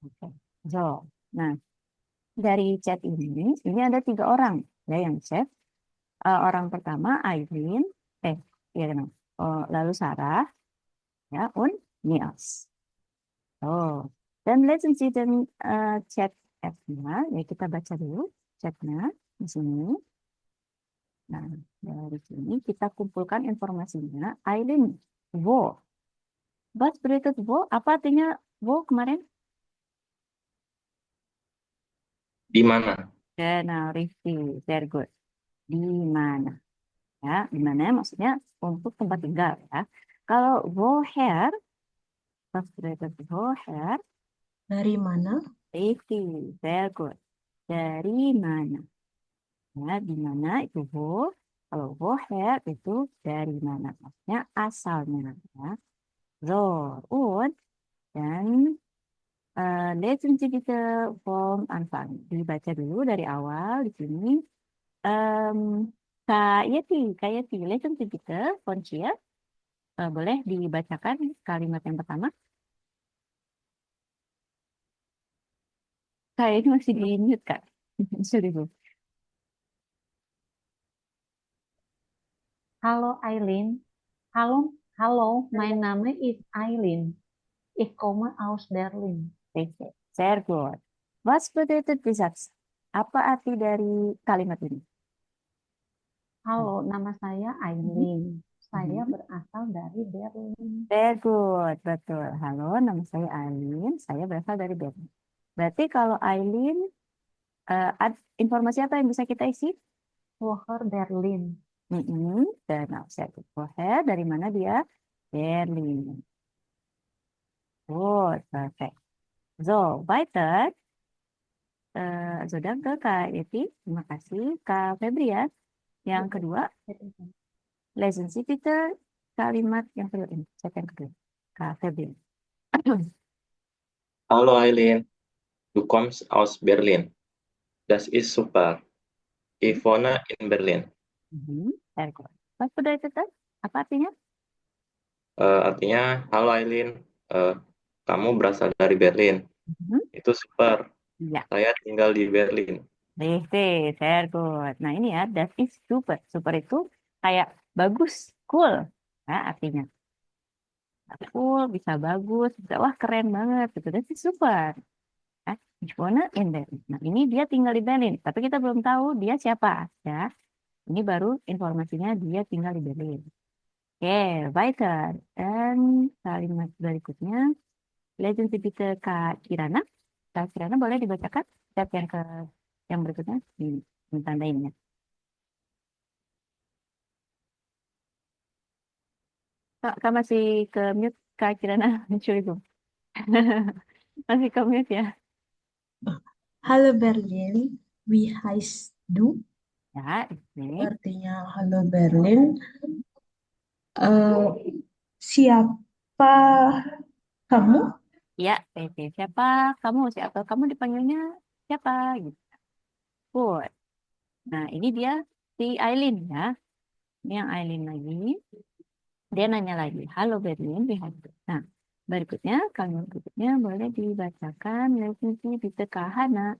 Oke. So, nah dari chat ini ada 3 orang ya yang chat. Orang pertama Aileen, ya kenal. Oh, lalu Sarah, ya, und Niels. Oh, dan let's see dan chat F-nya, ya kita baca dulu chatnya di sini. Nah, dari sini kita kumpulkan informasinya. Aileen, wo. Was bedeutet wo? Apa artinya wo kemarin? Di mana? Genau, richtig, very good. Di mana? Ya, di mana maksudnya untuk tempat tinggal ya. Kalau woher, was bedeutet woher? Dari mana? Richtig, very good. Dari mana? Ya, di mana itu wo. Kalau woher itu dari mana? Maksudnya asalnya ya. So, und dan lesen Sie bitte vom Anfang. Dibaca dulu dari awal di sini. Um, Kak Yeti, lesen Sie bitte von Chia. Boleh dibacakan kalimat yang pertama? Kak ini masih di mute, Kak. Sorry, Bu. Halo Eileen. Halo, mein Name ist Eileen. Ich komme aus Berlin. Oke, sehr gut. Was bedeutet dieser Satz? Apa arti dari kalimat ini? Halo, nama saya Mhm. Eileen. Saya Mhm. berasal dari Berlin. Very good, betul. Halo, nama saya Aileen. Saya berasal dari Berlin. Berarti kalau Aileen, informasi apa yang bisa kita isi? Woher Berlin. Genau, sehr gut. Woher? Dari mana dia? Berlin. Good, perfect. So, weiter. Sudah ke Kak Yeti. Terima kasih. Kak Febrian. Yang kedua, lesen Sie bitte kalimat yang kedua ini. Chat yang kedua. Kak Febrian. Hallo Eileen, du kommst aus Berlin. Das ist super. Ich wohne in Berlin. Very good. Was bedeutet das? Apa artinya? Artinya, halo Eileen, eh, kamu berasal dari Berlin. Mhm. Itu super. Ya, Saya tinggal di Berlin. richtig, very good. Nah ini ya, that is super. Super itu kayak bagus, cool. Nah, artinya cool, bisa bagus, bisa wah keren banget gitu. That is super. Nah, ich wohne in Berlin. Nah ini dia tinggal di Berlin, tapi kita belum tahu dia siapa ya. Ini baru informasinya dia tinggal di Berlin. Oke, weiter. Dan kalimat berikutnya, legend bitte Kak Kirana. Kak Kirana boleh dibacakan step yang berikutnya di tandainnya. Kak masih ke mute Kak Kirana, Entschuldigung. Masih ke mute ya. Halo Berlin, wie heißt du? Ya, ini. Artinya halo Berlin. Eh, siapa kamu? Ya, PT. Siapa kamu? Siapa kamu dipanggilnya siapa? Gitu. Good. Nah, ini dia si Aileen ya. Ini yang Aileen lagi. Dia nanya lagi, halo Berlin, lihat. Nah, berikutnya, kalimat berikutnya boleh dibacakan. Levisi Bite Kahana.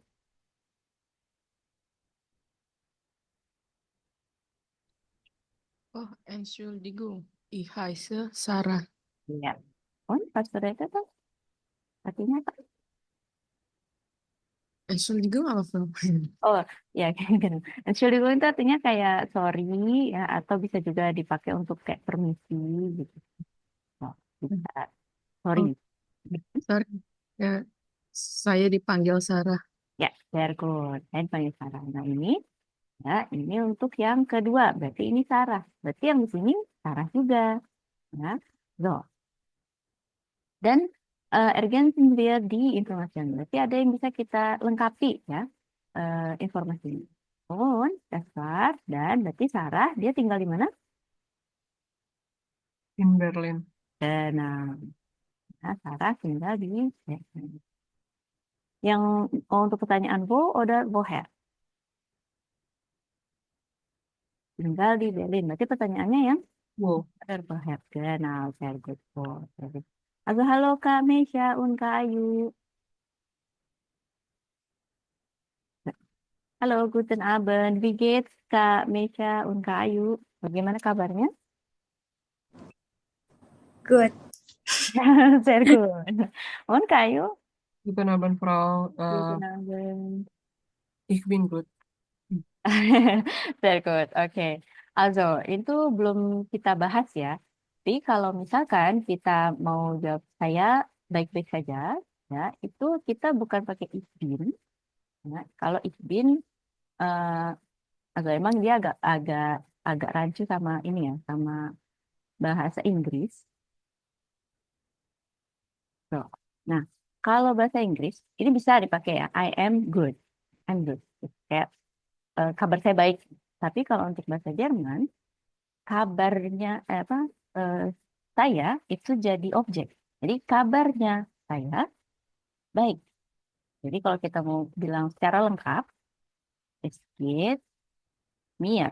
Oh, Entschuldigung, ich heiße Sarah. Ya. Oh, pas itu tuh. Artinya apa? Entschuldigung apa? Oh, ya, kayak gitu. Entschuldigung itu artinya kayak sorry, ya, atau bisa juga dipakai untuk kayak permisi, gitu. Oh, bisa. Sorry. Oh, sorry. Ya, saya dipanggil Sarah. Ya, very good. Saya panggil Sarah. Nah, ini untuk yang kedua. Berarti ini Sarah. Berarti yang di sini Sarah juga. Ya. So, dan urgensi dia di informasi. Berarti ada yang bisa kita lengkapi ya informasinya. Oh, dasar dan berarti Sarah dia tinggal di mana? In Berlin. Nah, Sarah tinggal di Berlin. Yang untuk pertanyaan udah woher tinggal di Berlin. Berarti pertanyaannya yang Wow. woher. Genau, sehr gut. Sehr gut. Also halo Kak Mesya und Kak Ayu. Halo, guten Abend. Wie geht's, Kak Meisha und Kak Ayu? Bagaimana kabarnya? Good. Sehr gut. Und Kak Ayu? Guten Abend, Frau. Guten Abend. Ich bin gut. Sehr gut. Oke. Also, itu belum kita bahas ya. Tapi kalau misalkan kita mau jawab saya baik-baik saja, ya, itu kita bukan pakai ich bin. Ya. Kalau ich bin, agak emang dia agak agak agak rancu sama ini ya, sama bahasa Inggris. Tuh. Nah, kalau bahasa Inggris ini bisa dipakai ya. I am good. I'm good. Kayak kabar saya baik. Tapi kalau untuk bahasa Jerman, kabarnya apa? eh, saya itu jadi objek. Jadi kabarnya saya baik. Jadi kalau kita mau bilang secara lengkap, es geht mir.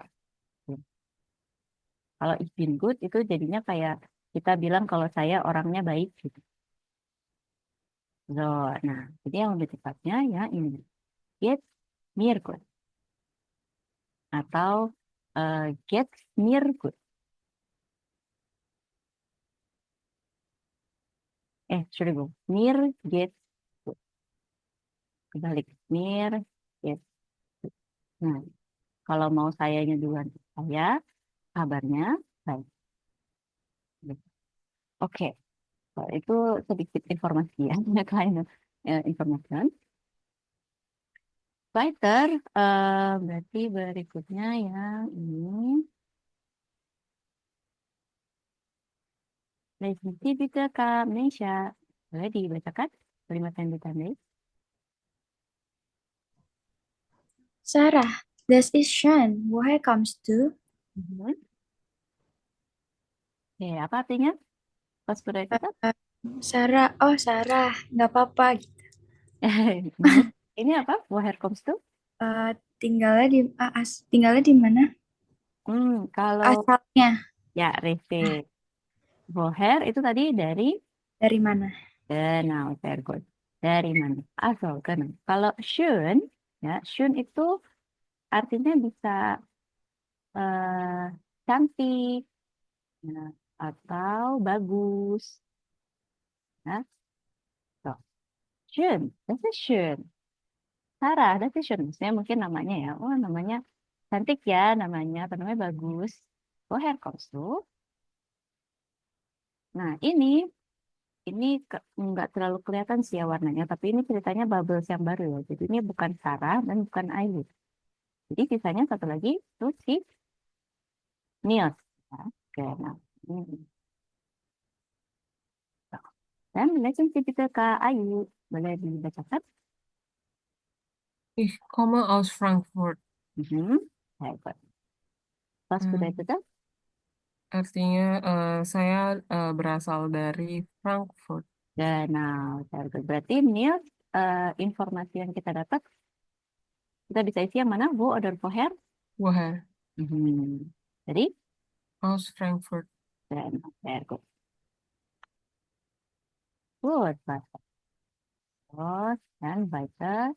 Kalau ich bin gut itu jadinya kayak kita bilang kalau saya orangnya baik gitu. So, nah, jadi yang lebih tepatnya ya ini. Geht mir gut. Atau get mir good. Entschuldigung, mir geht gut. Kebalik, mir get good. Nah, kalau mau sayanya duluan, saya kabarnya baik. Oke, kalau itu sedikit informasi ya, kleine informasi. Weiter, berarti berikutnya yang ini. Lesen Sie bitte Kak Mesha. Boleh dibacakan kalimat yang ditandai? Sarah, das ist schön. Woher kommst du? Mhm. Oke, apa artinya? Pas berarti itu? Eh, Sarah, oh Sarah, nggak apa-apa. Mhm. Ini apa? Woher kommst du? Eh, tinggalnya di mana? Kalau Asalnya ya Reve. Woher itu tadi dari dari mana? genau, sehr gut. Dari mana? Asal, genau. Kalau schön, ya schön itu artinya bisa cantik, ya, atau bagus. Ya. So, schön, das ist schön. Sarah, das ist schön. Maksudnya mungkin namanya ya. Oh, namanya cantik ya, namanya apa namanya bagus. Woher kommst du? Nah, ini nggak terlalu kelihatan sih ya warnanya, tapi ini ceritanya Bubbles yang baru ya. Jadi ini bukan Sarah dan bukan Ayu. Jadi sisanya satu lagi itu si Niels. Ya, oke, nah. Ini. Dan relationship kita ke Ayu. Boleh dibacakan? Ich komme aus Frankfurt. Mhm. Baik. Pas sudah Hmm, itu kan? artinya saya berasal dari Frankfurt. Nah, berarti Niels informasi yang kita dapat, kita bisa isi yang mana? Wo oder woher? Woher? Mhm. Jadi, Aus Frankfurt. dan sehr gut. Gut, weiter. Terus, dan weiter.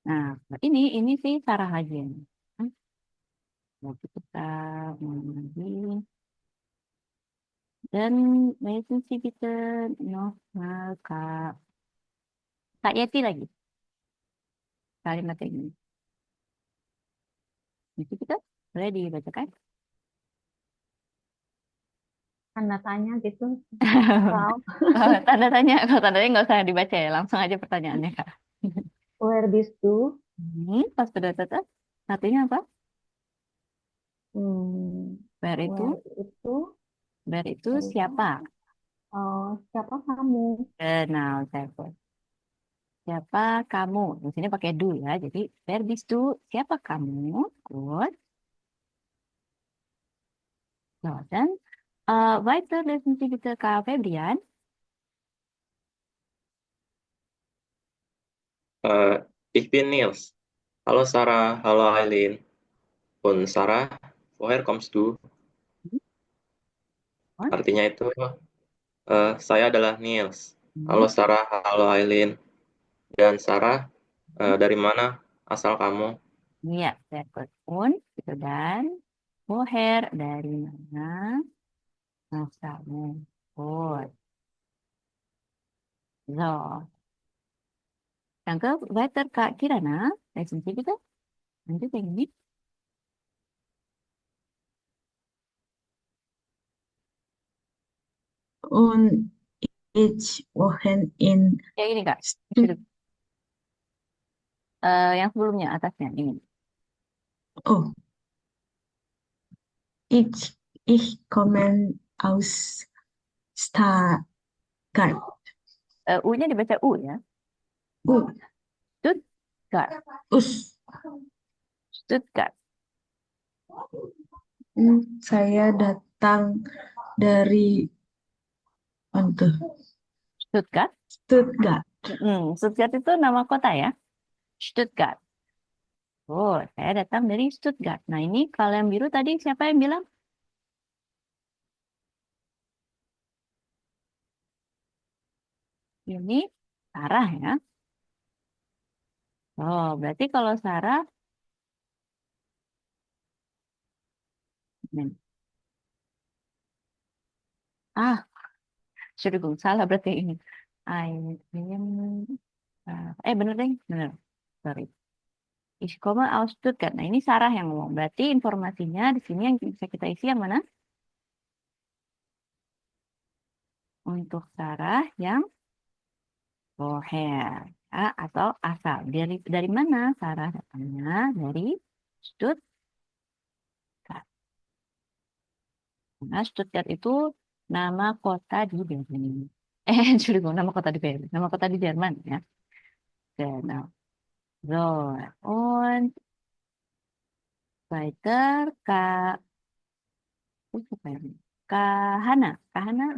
Nah, ini sih Sarah Hagen. Jadi kita mulai lagi. Dan relationship kita nochmal Kak Yeti lagi. Kalimat ini. Itu kita boleh dibacakan? Tanda tanya gitu. Wow. Tanda tanya, kalau tandanya nggak usah dibaca ya, langsung aja pertanyaannya Kak. Where this to? Pas sudah tetap, artinya apa? Hmm, Where itu? where itu? Where itu Where itu? siapa? Oh, siapa kamu? Kenal, saya. Siapa kamu? Di sini pakai do ya. Jadi where bist du? Siapa kamu? Good. Nah, dan weiter lesen Sie bitte Kak Febrian. Ich bin Niels. Halo Sarah, halo Eileen. Und Sarah, woher kommst du? Hmm. Artinya itu, saya adalah Niels. Halo Hmm. Sarah, halo Eileen. Dan Sarah, Dari mana asal kamu? Iya, sehr gut. Und, gitu dan, woher, dari mana asalmu. Gut. So, danke, weiter Kak Kirana. Lesen Sie bitte. Lanjut yang ini. Und ich wohne in Yang ini Kak. Stuttgart. Yang sebelumnya, atasnya, ini. Oh, ich komme aus Stuttgart. U-nya dibaca U ya. Uh, Stuttgart. us. Stuttgart. Saya datang dari mana tuh? Stuttgart. Stuttgart. Stuttgart itu nama kota ya. Stuttgart. Oh, saya datang dari Stuttgart. Nah, ini kalau yang biru tadi siapa yang bilang? Ini Sarah ya. Oh, berarti kalau Sarah, nih. Entschuldigung, salah berarti ini. I am, bener deh, bener. Sorry. Ich komme aus Stuttgart. Nah, ini Sarah yang ngomong. Berarti informasinya di sini yang bisa kita isi yang mana? Untuk Sarah yang woher, ya, atau asal. Dari mana Sarah datangnya? Dari Stuttgart. Nah, Stuttgart itu nama kota di Berlin. Entschuldigung, nama kota di Berlin. Nama kota di Jerman ya. Genau. So, und weiter Kak, siapa ya? Kak Hana,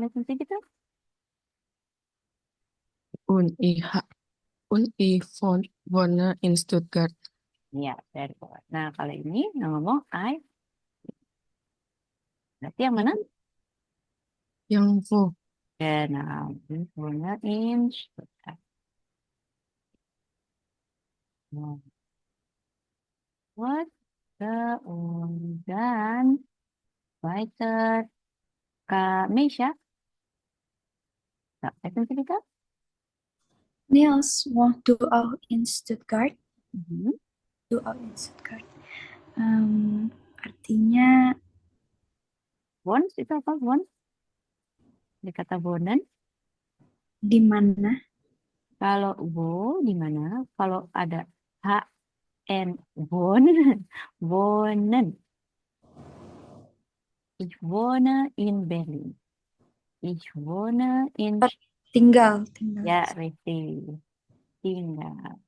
lesen Sie bitte. Und ich wohne in Stuttgart. Iya, very good. Nah, kalau ini yang ngomong I, berarti yang mana? Yang wo? Genau, ich wohne in Stuttgart. Nah, what? Und dann weiter Kak Meisha. Nah, lesen Sie bitte. Niels woont du auch in Stuttgart? Mhm. Du auch in Stuttgart. Artinya Wons itu apa? Wons? Di kata wohnen. di mana? Kalau wo di mana? Kalau ada h n wohnen, wohnen. Ich wohne in Berlin. Ich wohne in Tinggal. ya richtig. Tinggal.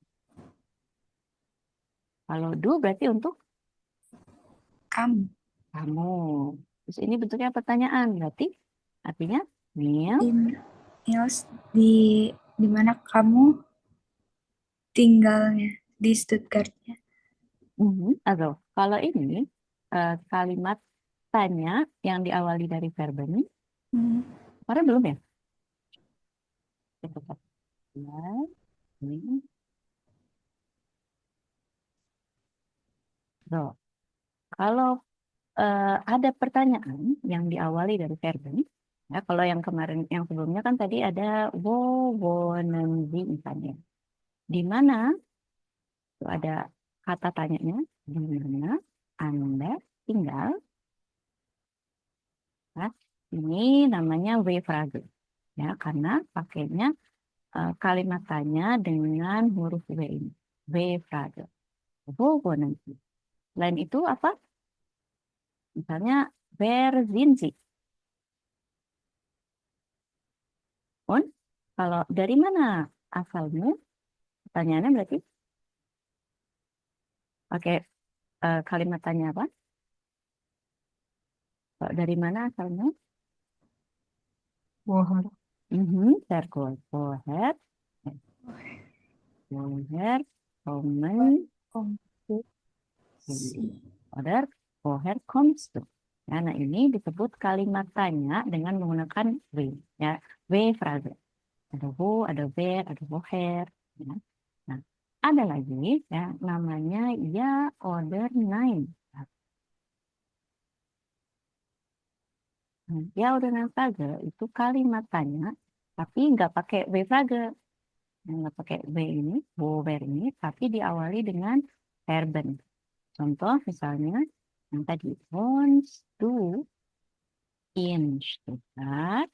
Kalau du berarti untuk Kamu. kamu. Terus ini bentuknya pertanyaan berarti artinya Neil. Niels, di mana kamu tinggalnya? Di Stuttgartnya. Atau kalau ini kalimat tanya yang diawali dari verben. Kemarin belum ya? Kita ini. So, kalau ada pertanyaan yang diawali dari verben, ya, kalau yang kemarin, yang sebelumnya kan tadi ada wo wohnen Sie misalnya. Di mana? Itu ada kata tanyanya, di mana Anda tinggal? Nah, ini namanya W-phrase. Ya, karena pakainya kalimat tanya dengan huruf W ini. W-phrase. Wo wohnen Sie? Selain itu apa? Misalnya, wer sind Sie? On, kalau dari mana asalmu? Pertanyaannya berarti pakai kalimat tanya apa? Kalau dari mana asalmu? Woher? Sehr gut. Woher? Woher kommen Sie? Oder woher kommst du? Ya, nah ini disebut kalimat tanya dengan menggunakan W. Ya, W-phrase. Ada wo, ada where, ada woher. Ya. Nah, Ada lagi ya namanya ya oder nein. Ya oder nein Frage itu kalimat tanya tapi nggak pakai W-Frage. Nggak pakai W ini, wower ini, tapi diawali dengan verben. Contoh misalnya yang tadi, wohnst du in Stuttgart?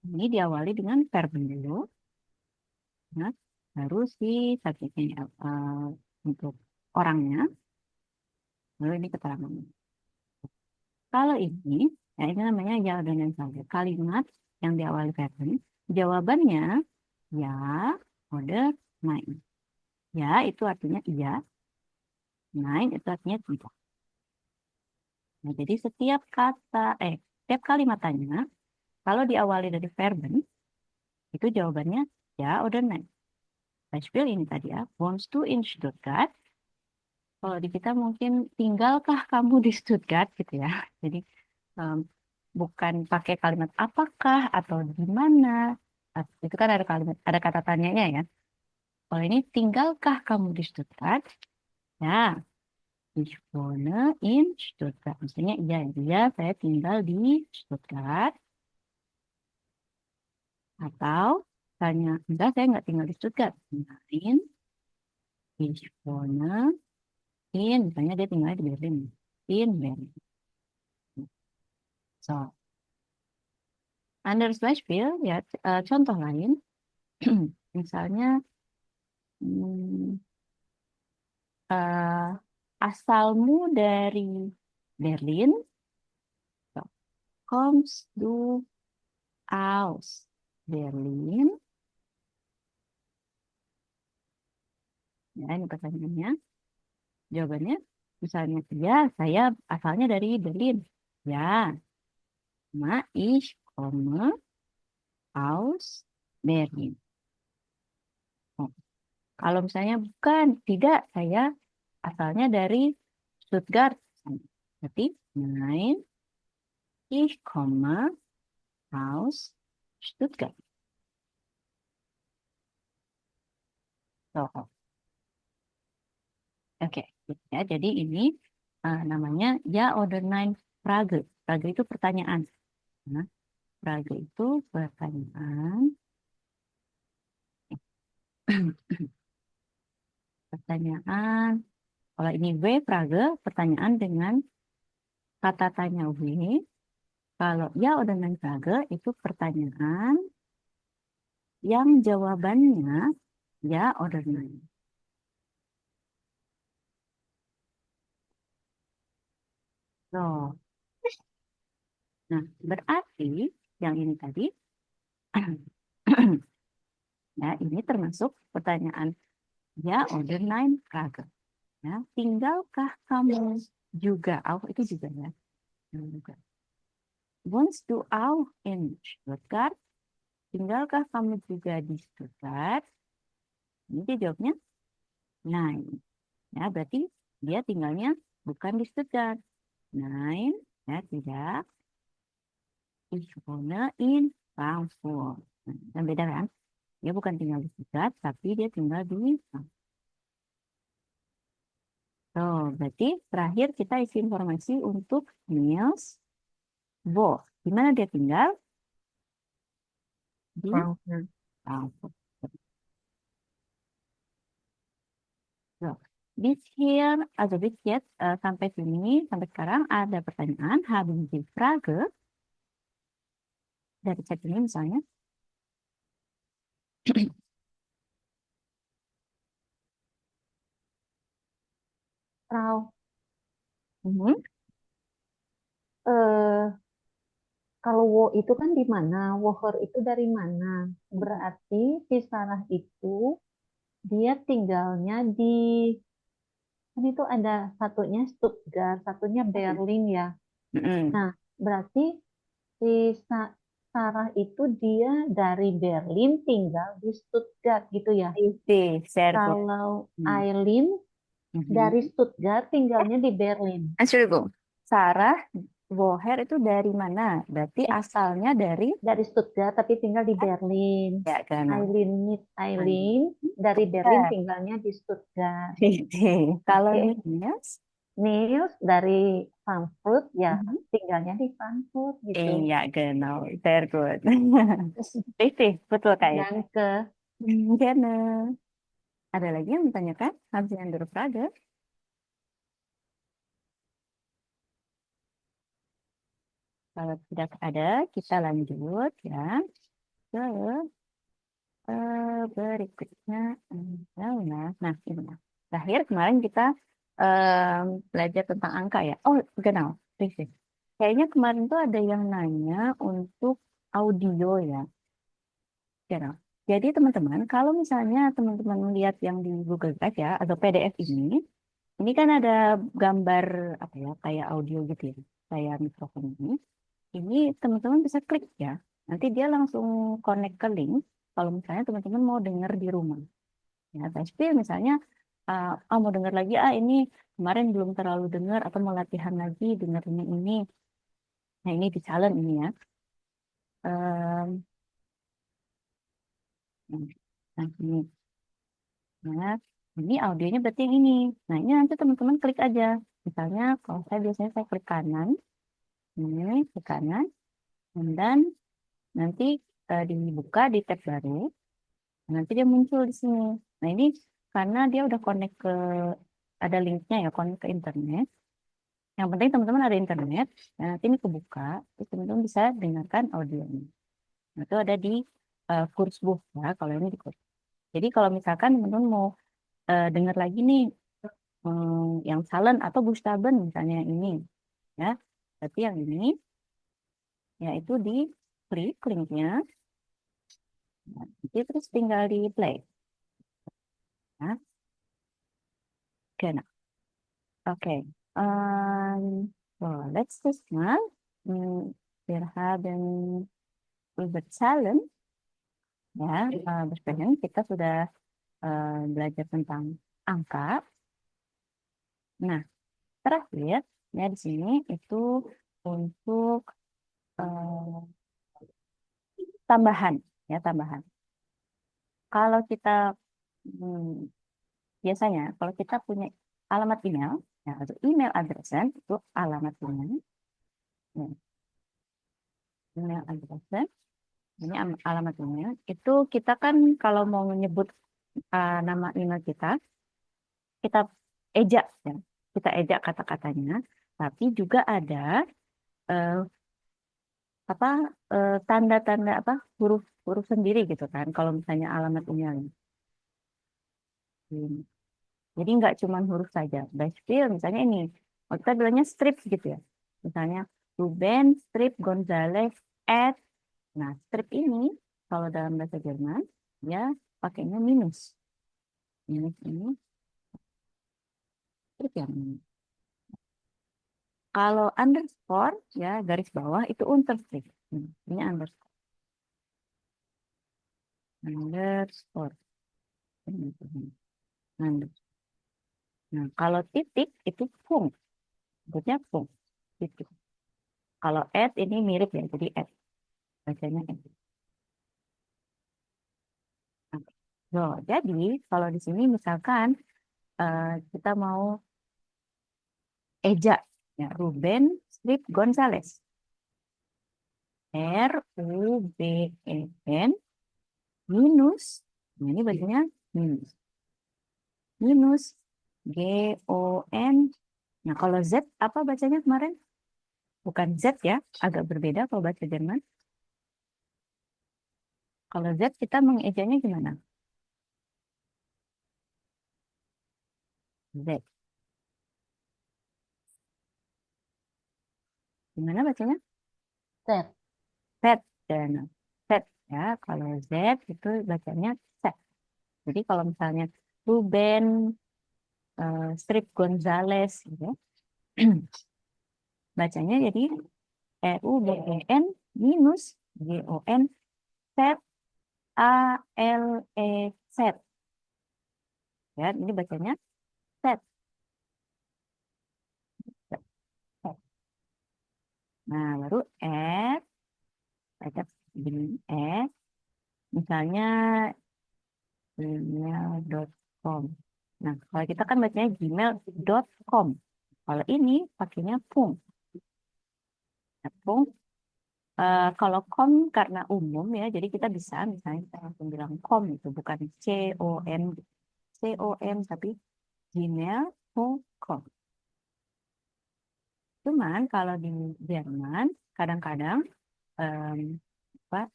Ini diawali dengan verben dulu. Nah, baru si subjeknya untuk orangnya, lalu ini keterangannya. Kalau ini, ya ini namanya ya dengan saja. Kalimat yang diawali verben, jawabannya ya, oder, nein. Ya itu artinya iya, nein itu artinya tidak. Nah, jadi setiap kalimat tanya, kalau diawali dari verben, itu jawabannya ya oder nein. Beispiel ini tadi ya, wohnst du in Stuttgart? Kalau di kita mungkin tinggalkah kamu di Stuttgart gitu ya. Jadi em, bukan pakai kalimat apakah atau di mana. Itu kan ada kalimat, ada kata tanyanya ya. Kalau ini tinggalkah kamu di Stuttgart? Ya, ich wohne in Stuttgart. Maksudnya iya, iya saya tinggal di Stuttgart. Atau tanya, enggak saya nggak tinggal di Stuttgart. Nein, ich wohne in, misalnya dia tinggal di Berlin. In Berlin. So, anderes Beispiel, ya contoh lain, misalnya hmm, eh, asalmu dari Berlin, so, kommst du aus Berlin? Ya, ini pertanyaannya. Jawabannya, misalnya, ya saya asalnya dari Berlin. Ya, ich komme aus Berlin. Oh, kalau misalnya bukan, tidak, saya asalnya dari Stuttgart. Berarti, nein, ich komme aus Stuttgart. So, oke. Ya, jadi ini namanya ya oder nein Frage. Frage itu pertanyaan. Nah, Frage itu pertanyaan. Pertanyaan. Kalau ini W Frage, pertanyaan dengan kata tanya W. Kalau ya oder nein Frage itu pertanyaan yang jawabannya ya oder nein. So, nah berarti yang ini tadi ya ini termasuk pertanyaan ya oder nein Frage. Ya, tinggalkah kamu juga? Auch itu juga ya. Juga. Wohnst du auch in Stuttgart? Tinggalkah kamu juga di Stuttgart? Ini dia jawabnya nein. Ya, berarti dia tinggalnya bukan di Stuttgart. Nein, ya tidak. Ich wohne in Frankfurt. Nah, dan beda kan? Dia bukan tinggal di Stuttgart, tapi dia tinggal di Frankfurt. So, berarti terakhir kita isi informasi untuk Niels. Wo, di mana dia tinggal? Di Frankfurt. Frankfurt. So, bis hier, also bis jetzt, sampai sini, sampai sekarang ada pertanyaan, haben Sie Frage? Dari chat ini misalnya. Frau, Mhm. eh, kalau wo itu kan di mana? Woher itu dari mana? Berarti si Sarah itu dia tinggalnya di kan itu ada satunya Stuttgart, satunya Berlin ya. Mhm. Nah, berarti si Sarah itu dia dari Berlin tinggal di Stuttgart gitu ya. Richtig, sehr gut. Kalau Hmm. Aileen Mhm. dari Stuttgart tinggalnya di Berlin. Entschuldigung, Sarah Woher itu dari mana? Berarti asalnya dari Dari Stuttgart tapi tinggal di Berlin. ya kan. Eileen dari Berlin Stuttgart. tinggalnya di Stuttgart. Kalau Oke. Niels, Niels dari Frankfurt ya Mhm. tinggalnya di Frankfurt gitu. Iya, genau. Sehr gut. Richtig, betul kayak. Danke. Gerne. Ada lagi yang ditanyakan? Haben Sie andere Frage? Kalau tidak ada, kita lanjut ya ke berikutnya. Nah, ini. Terakhir kemarin kita belajar tentang angka ya. Oh, genau. Richtig. Kayaknya kemarin tuh ada yang nanya untuk audio ya. Genau. Jadi teman-teman, kalau misalnya teman-teman lihat yang di Google Drive ya, atau PDF ini kan ada gambar apa ya, kayak audio gitu ya, kayak mikrofon ini. Ini teman-teman bisa klik ya. Nanti dia langsung connect ke link kalau misalnya teman-teman mau dengar di rumah. Ya, tapi misalnya mau dengar lagi ini kemarin belum terlalu dengar atau mau latihan lagi dengarnya ini. Nah, ini di challenge ini ya. Em, nah, ini. Nah, ini audionya berarti yang ini. Nah, ini nanti teman-teman klik aja. Misalnya kalau saya biasanya saya klik kanan, ini klik kanan, dan nanti dibuka di tab baru. Nanti dia muncul di sini. Nah, ini karena dia udah connect ke ada linknya ya, connect ke internet. Yang penting teman-teman ada internet. Nah, nanti ini kebuka, terus teman-teman bisa dengarkan audionya. Nah, itu ada di Kursbuch ya, kalau ini di kurs. Jadi kalau misalkan teman-teman mau dengar lagi nih yang Salen atau Buchstaben misalnya yang ini ya, berarti yang ini yaitu di klik linknya, nah, nanti terus tinggal di play. Nah, oke, nah. Oke, so let's just mal. Wir haben über Zahlen ya besprechen. Kita sudah belajar tentang angka. Nah, terakhir ya di sini itu untuk eh, tambahan ya tambahan. Kalau kita biasanya kalau kita punya alamat email ya atau email address itu alamat email. Ya, email address. Ini alamat email. Itu kita kan kalau mau menyebut nama email kita ejak ya. Kita ejak kata-katanya. Tapi juga ada eh, apa tanda-tanda apa huruf-huruf sendiri gitu kan. Kalau misalnya alamat email. Jadi nggak cuma huruf saja. Beispiel misalnya ini. Oh, kita bilangnya strip gitu ya. Misalnya Ruben strip Gonzales at. Nah, strip ini kalau dalam bahasa Jerman ya pakainya minus. Minus ini strip yang ini. Kalau underscore ya garis bawah itu unterstrich. Ini underscore. Underscore. Underscore. Nah, kalau titik itu punkt. Sebutnya punkt. Titik. Kalau at ini mirip ya, jadi at. Bacanya at. So, jadi kalau di sini misalkan kita mau ejak ya Ruben strip Gonzales. RUBEN minus, nah ini bacanya minus. Minus GON. Nah, kalau Z apa bacanya kemarin? Bukan Z ya, agak berbeda kalau baca Jerman. Kalau Z kita mengejanya gimana? Z. Gimana bacanya? Set. Z. Dan Z ya, kalau Z itu bacanya Z. Jadi kalau misalnya Ruben strip Gonzales gitu, bacanya jadi RUBEN minus GON Z ALEZ. Ya, ini bacanya Z. Baca begini, misalnya gmail.com. Nah, kalau kita kan bacanya gmail.com. Kalau ini pakainya pung. Nah, pung. Kalau com karena umum ya, jadi kita bisa misalnya kita langsung bilang com itu bukan com tapi gmail.com. Cuman kalau di Jerman kadang-kadang em,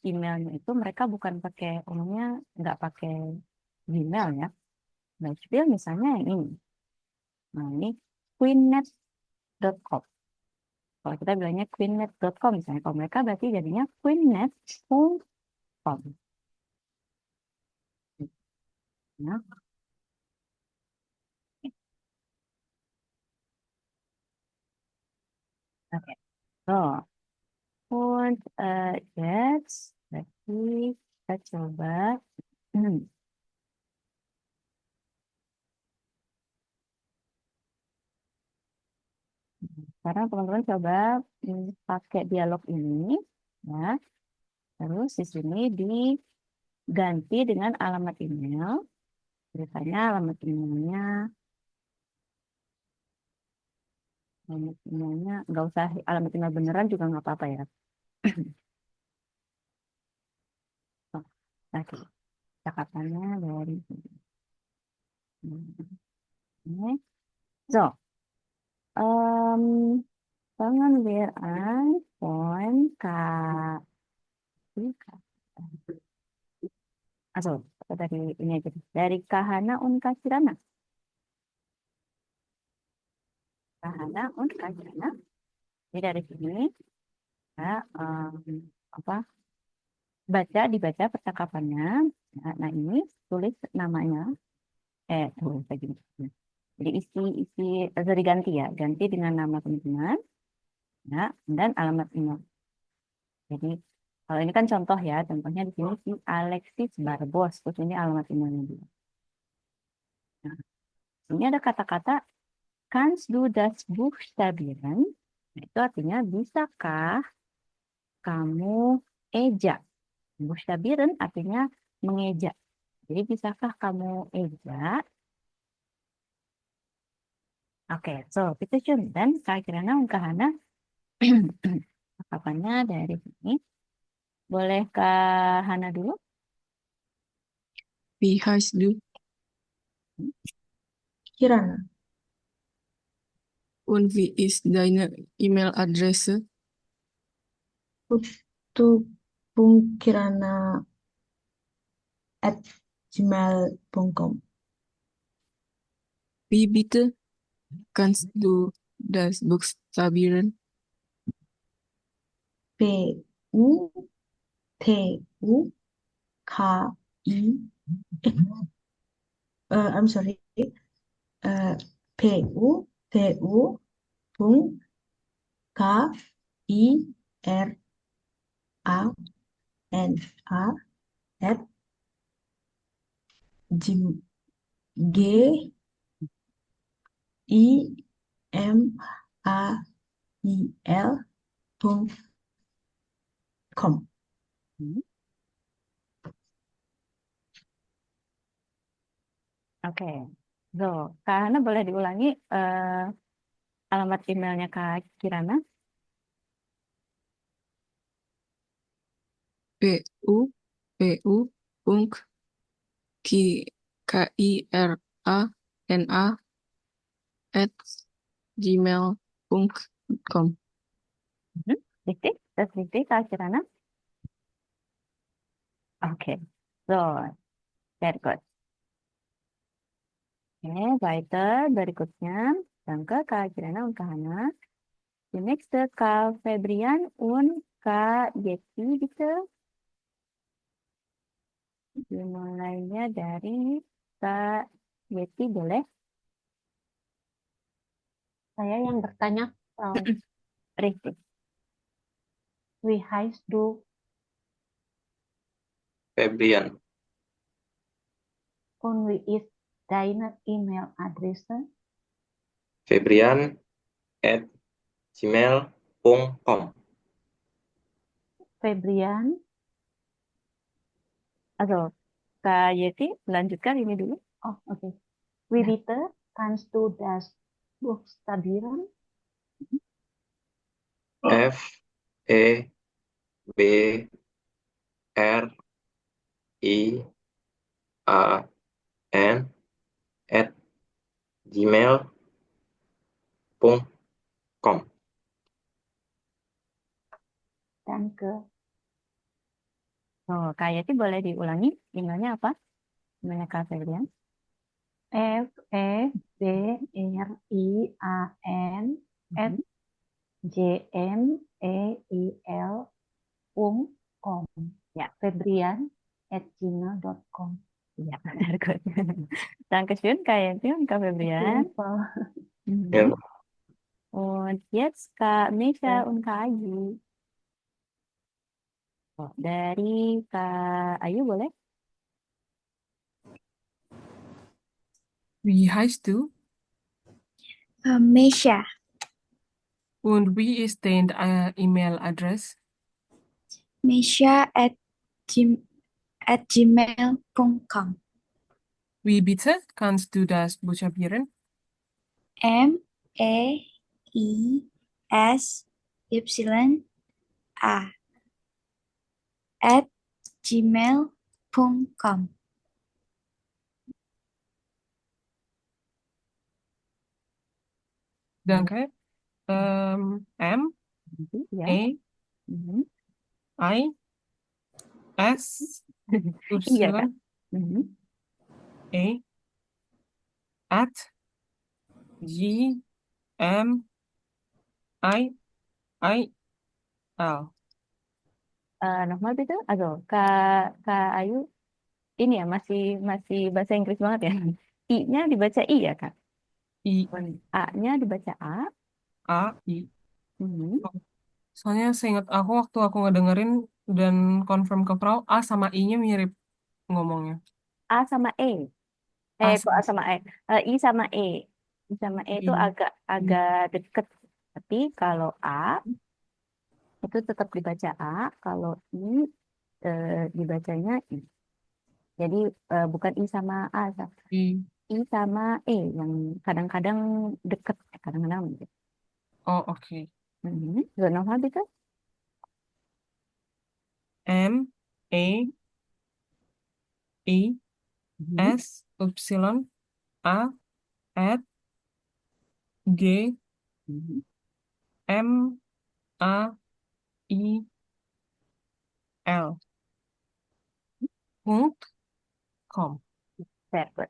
emailnya itu mereka bukan pakai umumnya nggak pakai Gmail ya. Beispiel misalnya yang ini. Nah ini queennet.com. Kalau kita bilangnya queennet.com misalnya, kalau mereka berarti jadinya queennet.com. Nah, oke. So, und jetzt berarti kita coba sekarang teman-teman coba pakai dialog ini ya. Terus di sini diganti dengan alamat email. Biasanya alamat emailnya nggak usah alamat email beneran juga nggak apa-apa ya. Oke, cakapannya dari ini. So, fangen wir an von also dari ini aja dari Kahana und Kasirana. Kahana und Kasirana. Jadi dari sini ya, dibaca percakapannya. Nah ini tulis namanya, tulis lagi. Jadi isi jadi ganti dengan nama teman-teman, ya, dan alamat email. Jadi kalau ini kan contoh ya, contohnya di sini si Alexis Barbos, terus ini alamat emailnya dia. Nah, ini ada kata-kata kannst du das buchstabieren? Nah, itu artinya bisakah kamu eja? Buchstabieren artinya mengeja. Jadi bisakah kamu eja? Oke, so bitte schön. Dan kira-kira ungkahannya kapannya dari sini. Boleh Kak Hana dulu? Wie heißt du? Kirana. Und wie ist deine E-Mail-Adresse? Putu.kirana@gmail.com. Wie bitte? Kannst du das buchstabieren? P-U-T-U-K-I I'm sorry, P-U-T-U.KIRANA at gmail.com. Hmm. Oke. So, Kak Hana boleh diulangi alamat emailnya Kak Kirana? pu.kirana@gmail.com. Richtig? Das richtig, Kak Kirana? Oke. So, very good. Oke, weiter. Berikutnya. Danke, Kak Kirana und Kak Hana. Die nächste, Kak Febrian und Kak Yeti, bitte. Dimulainya dari Kak Yeti, boleh? Saya yang bertanya, Frau. Richtig. Wie heißt du? Febrian. Und wie ist deine E-Mail-Adresse? Febrian@gmail.com. Febrian, Atau Kak Yeti lanjutkan ini dulu. oh oke. Wie bitte kannst du das buchstabieren? F E B R I A N @gmail.com. Danke. Oh, Kak Yeti boleh diulangi emailnya apa? Emailnya Kak Febrian. FEBRIAN Mhm. @gmail.com. Ya, Febrian@gmail.com. ya, very good. Dankeschön, Kak Yeti und Kak Febrian. Simple. Ja, Mhm. Und jetzt Kak Mesha Ya. und Kak Ayu. Oh, dari Kak Ayu boleh? Wie heißt du? Mesha. Und wie ist dein E-Mail-Adress? Mesha@gmail.com. Wie bitte kannst du das buchstabieren? MEISYA @gmail.com. Danke. M Ya. E Mhm. I S Iya, Kak. Y Mhm. E at G M I L. Nochmal bitte. Also, Kak Ayu ini ya masih masih bahasa Inggris banget ya. I-nya dibaca I ya, Kak. I A-nya dibaca A. A I. Mhm. Soalnya seingat aku waktu aku ngedengerin dan confirm ke Frau, A sama I-nya mirip ngomongnya. A sama E. A Kok A sama sama E? I sama E. I sama E itu I. agak deket. Tapi kalau A itu tetap dibaca A. Kalau I dibacanya I. Jadi bukan I sama A. I. I sama E yang kadang-kadang deket. Kadang-kadang deket. Oh, oke. Mhm. So, nochmal bitte. M E I Mhm. S Y A at G Mhm. M A I L .com. Sehr gut.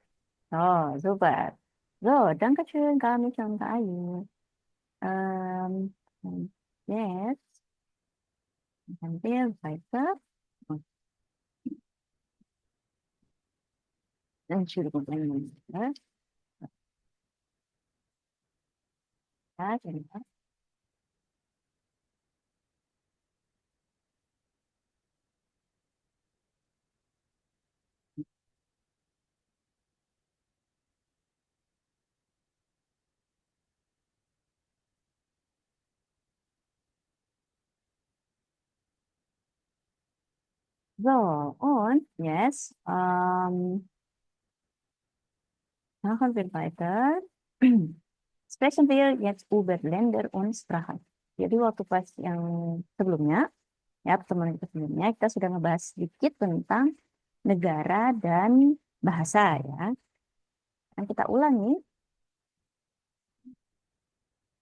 Oh, super. So, danke schön, Kami und Ayu. Und jetzt machen wir weiter. Oh, Entschuldigung, einen Moment. Ja, genau. So, und jetzt machen wir weiter. Sprechen wir jetzt über Länder und Sprachen. Jadi waktu pas yang sebelumnya, ya pertemuan kita sebelumnya, kita sudah ngebahas sedikit tentang negara dan bahasa ya. Yang kita ulangi.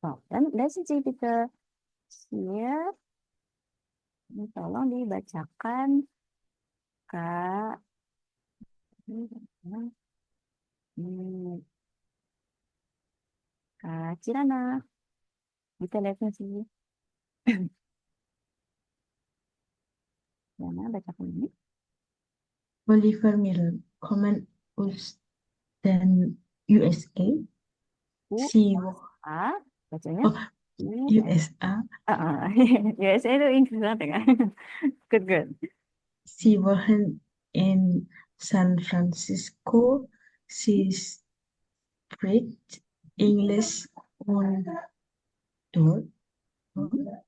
So, dan lesen Sie bitte hier. Ini tolong dibacakan Kak. Hmm, Kak Cirana. Kita lesen sih. Cirana bacakan ini. Oliver Miller, kommen aus den USA. U, Sie, A, bacanya. oh, U, USA. USA itu Inggris banget ya kan? Good, good. Sie wohnen in San Francisco. Sie spricht Englisch und Deutsch.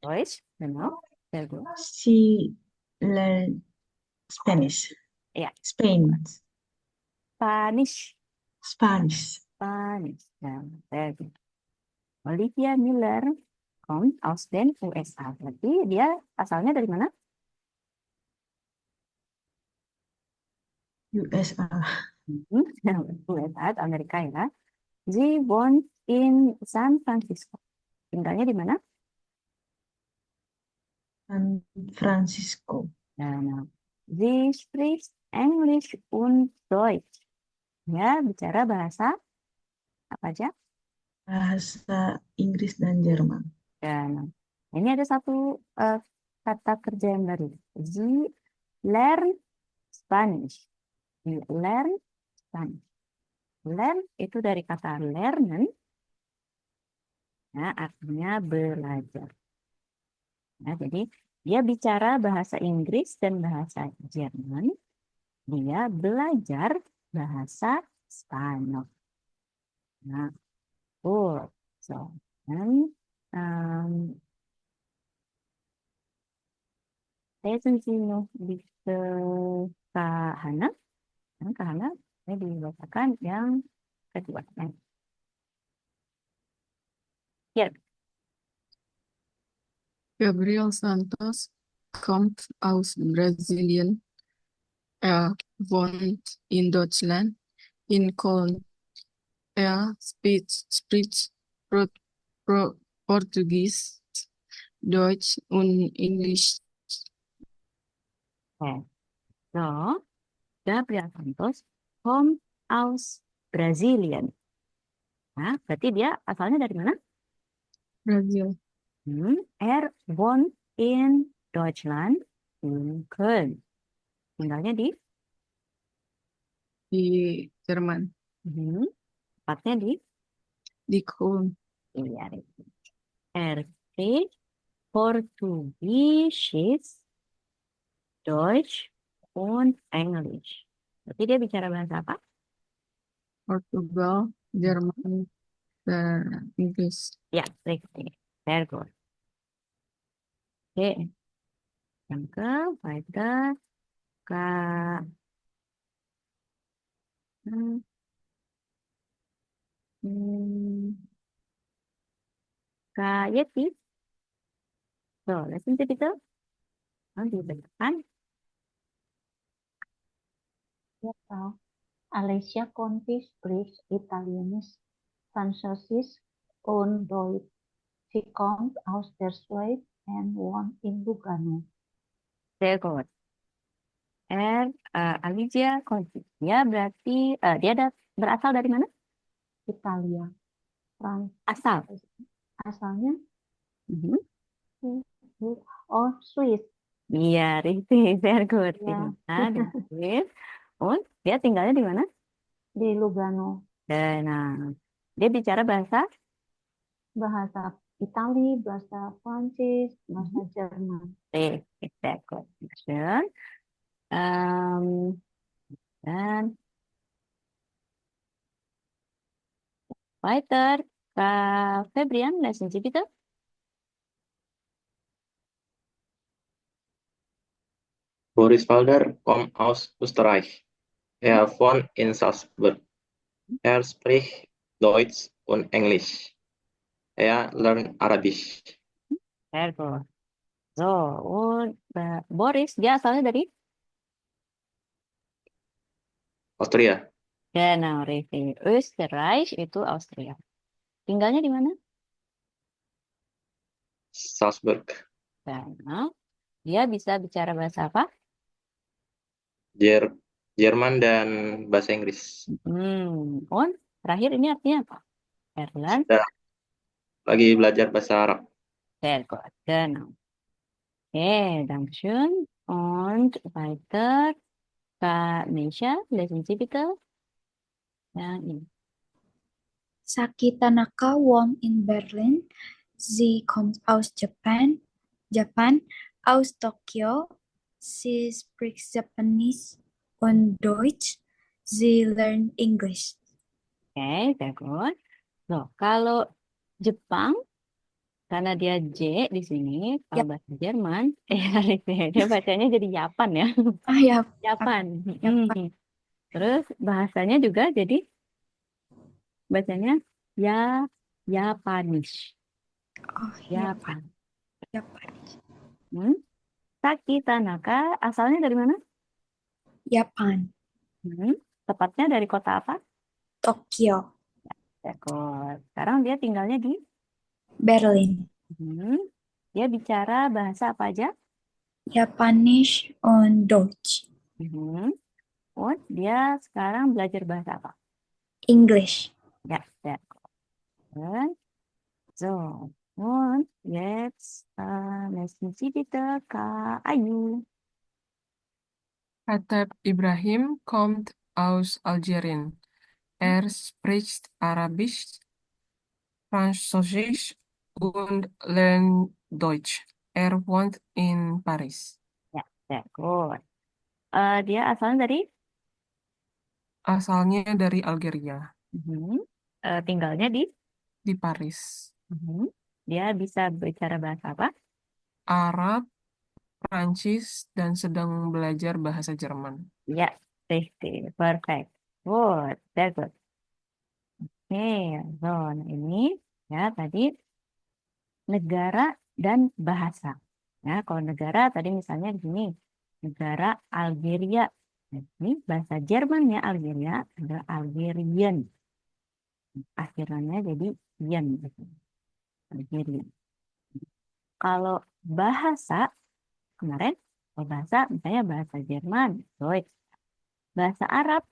Deutsch, genau. Very good. She learned Spanish. Ya, Spain. Spanish. Spanish. Spanish. Ya, very good. Olivia Miller kommt aus den USA. Berarti dia asalnya dari mana? USA. USA, Amerika ya. Sie wohnt in San Francisco. Tinggalnya di mana? San Francisco. Nah, sie spricht English und Deutsch. Ya, bicara bahasa apa aja? Bahasa Inggris dan Jerman. Dan ini ada satu kata kerja yang baru. Sie lernt Spanish. Sie lernt Spanish. Learn itu dari kata lernen, ya, artinya belajar. Nah, jadi dia bicara bahasa Inggris dan bahasa Jerman. Dia belajar bahasa Spanyol. Nah, cool. So, dan lesen Sie noch bitte Kak Hana. Nah, Kak Hana, saya dibacakan yang kedua. Nah, here. Gabriel Santos kommt aus Brasilien. Er wohnt in Deutschland, in Köln. Er spricht Portugies, Deutsch und Englisch. Okay. So, Gabriel Santos kommt aus Brasilien. Nah, berarti dia asalnya dari mana? Brasil. Er wohnt in Deutschland, in Köln. Tinggalnya di Jerman. Tepatnya Di Köln. Iya, er spricht Portugiesisch, Deutsch, und Englisch. Berarti dia bicara bahasa apa? Portugal, Jerman, dan Inggris. Ya, richtig. Very good. Oke. Yang ke, weiter. Kak. Kak Yeti. So, listen to itu. Nanti dibacakan. Ya, Kak. Alessia Conti spricht Italienisch, Französisch und Deutsch. Sie kommt aus der Schweiz and wohnt in Lugano. Very good. Alicia Conti. Dia berarti, berasal dari mana? Italia. Asal. Asalnya Mhm. Swiss. Iya, richtig. Very good. Ya. Nah, di Swiss. Oh, dia tinggalnya di mana? Di Lugano. Nah, dia bicara bahasa Bahasa Itali, bahasa Prancis, bahasa Jerman. Very good. Action. Dan weiter. Kak Febrian, lesson Sie bitte. Boris Walder kommt aus Österreich. Er wohnt in Salzburg. Er spricht Deutsch und Englisch. Er lernt Arabisch. Very good. So, und Boris, dia asalnya dari? Austria. Genau, richtig. Österreich itu Austria. Tinggalnya di mana? Salzburg. Nah, dia bisa bicara bahasa apa? Jerman dan bahasa Inggris. Und terakhir ini artinya apa? Erland. Lagi belajar bahasa Arab. Sehr gut, genau. Okay, Dankeschön. Und weiter. Kak Nesha, lesen Sie bitte. Yang ini. Saki Tanaka wohnt in Berlin. Sie kommt aus Japan, aus Tokio. Sie spricht Japanese und Deutsch. Sie lernt English. Oke, sehr gut. Loh, kalau Jepang, Karena dia J di sini, kalau Yap. bahasa Jerman, dia bacanya jadi Japan ya. Ah, yap. Japan. Japan. Terus bahasanya juga jadi bacanya ya Japanish. Oh, Japan. Japan. Hmm. Saki Tanaka asalnya dari mana? Japan. Hmm. Tepatnya dari kota apa? Tokyo. Sekor. Sekarang dia tinggalnya di Berlin. Hmm. Dia bicara bahasa apa aja? Japanisch und Deutsch. Hmm. Oh, dia sekarang belajar bahasa apa? English. Ya, sekor. So, und jetzt lesen Sie bitte Kak Ayu. Khattab Ibrahim kommt aus Algerien. Spricht Arabisch, Französisch und lernt Deutsch. Wohnt in Paris. Ya, sekor. Dia asalnya dari Asalnya dari Algeria, Mhm. Tinggalnya di di Paris. Mhm. Dia bisa bicara bahasa apa? Arab, Prancis, dan sedang belajar bahasa Jerman. Ya, safety. Perfect. Good. Very good. Oke, so nah ini ya tadi negara dan bahasa. Ya, kalau negara tadi misalnya di sini negara Algeria. Nah, ini bahasa Jermannya Algeria adalah Algerian. Akhirannya jadi yen gitu. Algerian. Kalau bahasa kemarin, kalau bahasa misalnya bahasa Jerman, Deutsch. Bahasa Arab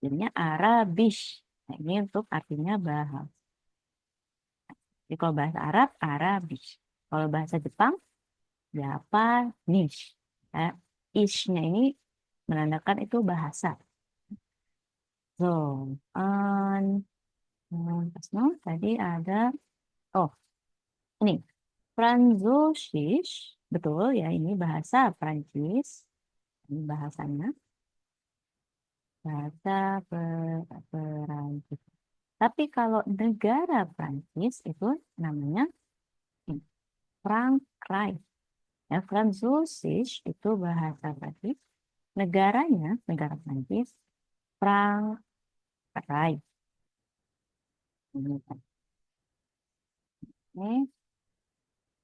jadinya Arabisch. Nah, ini untuk artinya bahasa. Jadi kalau bahasa Arab, Arabisch. Kalau bahasa Jepang, Japanese. Ya, ish-nya ini menandakan itu bahasa. So, pas no, tadi ada, oh ini, Französisch, betul ya, ini bahasa Prancis. Ini bahasanya, bahasa Perancis. Tapi kalau negara Prancis itu namanya Frankreich. Ya, Französisch itu bahasa Prancis. Negaranya, negara Prancis, Frankreich. Ini kan. Oke,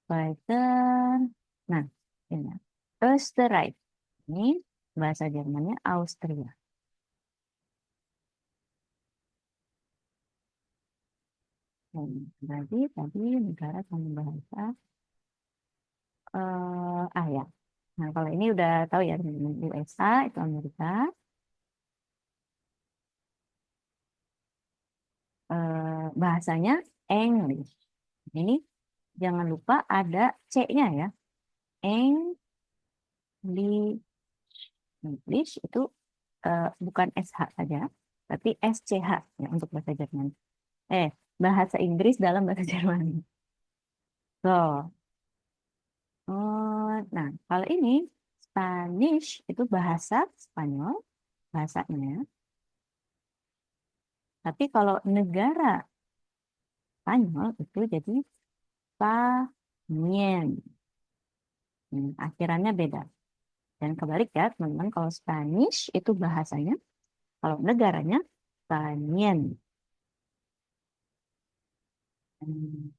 weiter. Nah, ini. Österreich. Ini bahasa Jermannya Austria. Berarti tadi negara sama bahasa. Ya. Nah, kalau ini udah tahu ya, USA itu Amerika. Bahasanya English. Ini jangan lupa ada C-nya ya. English itu bukan SH saja, tapi SCH ya untuk bahasa Jerman. Bahasa Inggris dalam bahasa Jerman. So, nah kalau ini Spanish itu bahasa Spanyol, bahasanya. Tapi kalau negara Spanyol itu jadi Spanien. Akhirannya beda. Dan kebalik ya teman-teman, kalau Spanish itu bahasanya, kalau negaranya Spanien.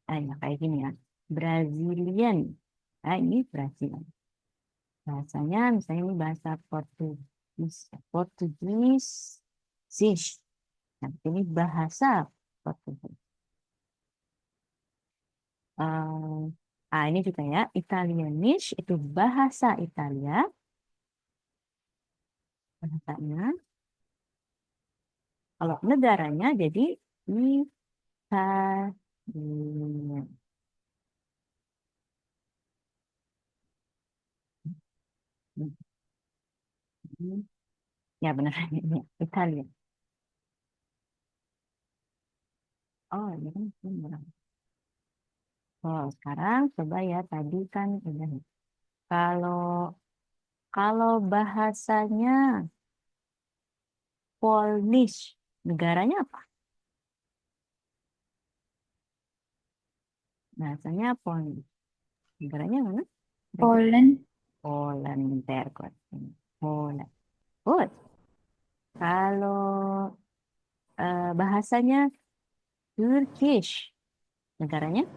Ya kayak gini ya. Brazilian. Nah, ini Brazil. Bahasanya misalnya ini bahasa Portugis. Portugis. Sis. Nah, ini bahasa Portugis. Ini juga ya. Italianish itu bahasa Italia. Bahasanya. Kalau negaranya jadi Italia. Ya benar ini Italia. Oh, ini kan benar. Oh, sekarang coba ya tadi kan udah. Kalau kalau bahasanya Polnish, negaranya apa? Bahasanya Poland. Negaranya mana? Poland. Poland. Very good. Poland. Good. Kalau bahasanya Turkish. Negaranya?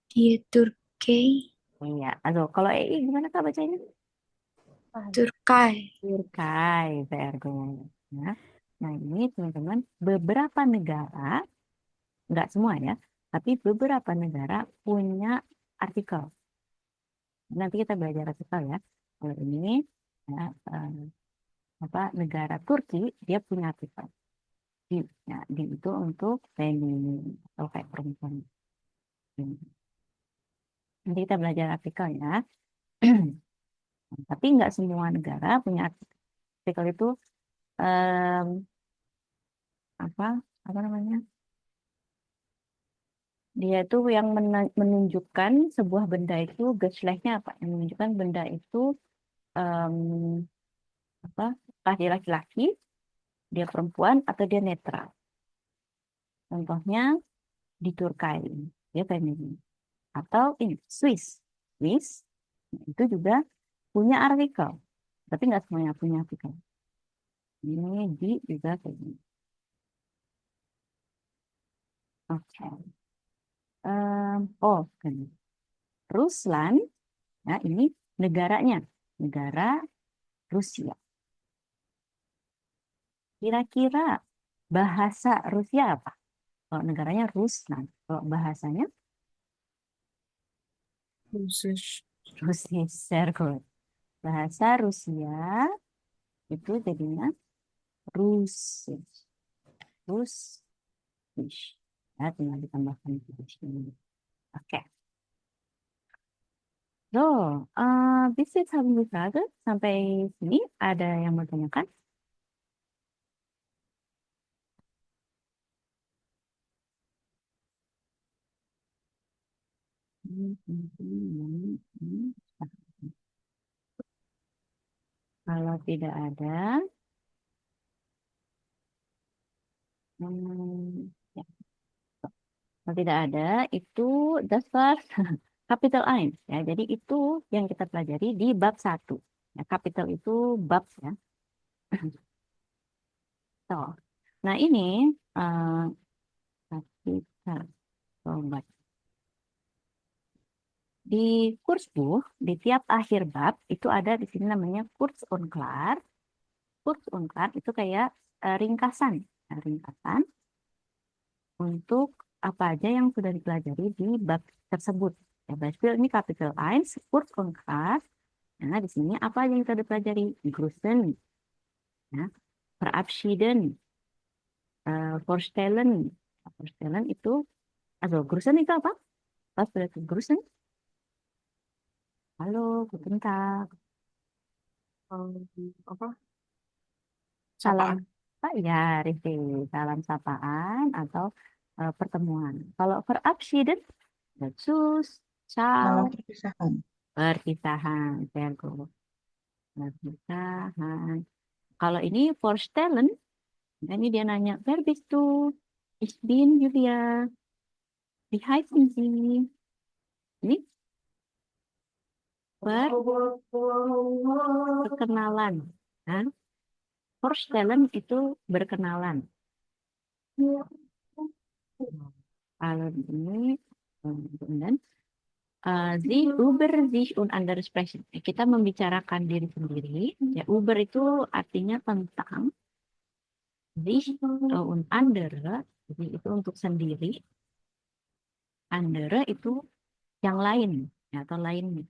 Dia Turki. Iya. Aduh, kalau gimana Kak bacanya? Turkai. Turkai, very good. Nah, nah ini teman-teman, beberapa negara, nggak semua ya, tapi beberapa negara punya artikel. Nanti kita belajar artikel ya. Kalau ini ya, apa negara Turki dia punya artikel. Di, ya, di itu untuk feminim atau kayak perempuan. Nanti kita belajar artikel ya. Tapi nggak semua negara punya artikel. Artikel itu em, apa apa namanya? Dia itu yang menunjukkan sebuah benda itu Geschlechtnya apa? Yang menunjukkan benda itu em, apa? Apakah dia laki-laki, dia perempuan, atau dia netral. Contohnya di Turkai, dia feminim. Atau ini Swiss. Swiss itu juga punya artikel, tapi nggak semuanya punya artikel. Ini di juga feminim. Oke. Oh, kan. Ruslan, ya ini negaranya, negara Rusia. Kira-kira bahasa Rusia apa? Kalau negaranya Ruslan, kalau bahasanya Rusisch. Rusia. Good. Bahasa Rusia itu jadinya Rusisch. Rusisch. Ya, tinggal ditambahkan di sini. Oke. So, bis jetzt haben wir Frage. Sampai sini ada yang mau tanyakan? Kalau tidak ada, ya. Kalau tidak ada, itu dasar capital 1. Ya, jadi itu yang kita pelajari di bab 1. Ya, capital itu bab ya. So, nah ini kita coba. Di Kursbuch, di tiap akhir bab, itu ada di sini namanya Kurz und Klar. Kurz und Klar itu kayak ringkasan. Nah, ringkasan untuk apa aja yang sudah dipelajari di bab tersebut. Ya, Beispiel ini Kapitel 1, Kurz und Klar. Nah, di sini apa aja yang sudah dipelajari? Grüßen, ya, verabschieden, vorstellen. Vorstellen itu, atau Grüßen itu apa? Pas berarti Grüßen. Halo, guten Tag. Apa? Salam, Sapaan. Pak, ya, Rifki. Salam sapaan atau pertemuan. Kalau verabschieden, tschüss, Salam ciao, perpisahan. perpisahan, sehr gut. Perpisahan. Kalau ini vorstellen, ini dia nanya, wer bist du? Ich bin Julia. Wie heißen Sie? Ini perkenalan. Nah, vorstellen itu berkenalan. Kalau ini, kemudian Sie über sich und andere sprechen. Kita membicarakan diri sendiri. Ya, über itu artinya tentang sich und andere. Jadi itu untuk sendiri. Andere itu yang lain, ya, atau lainnya.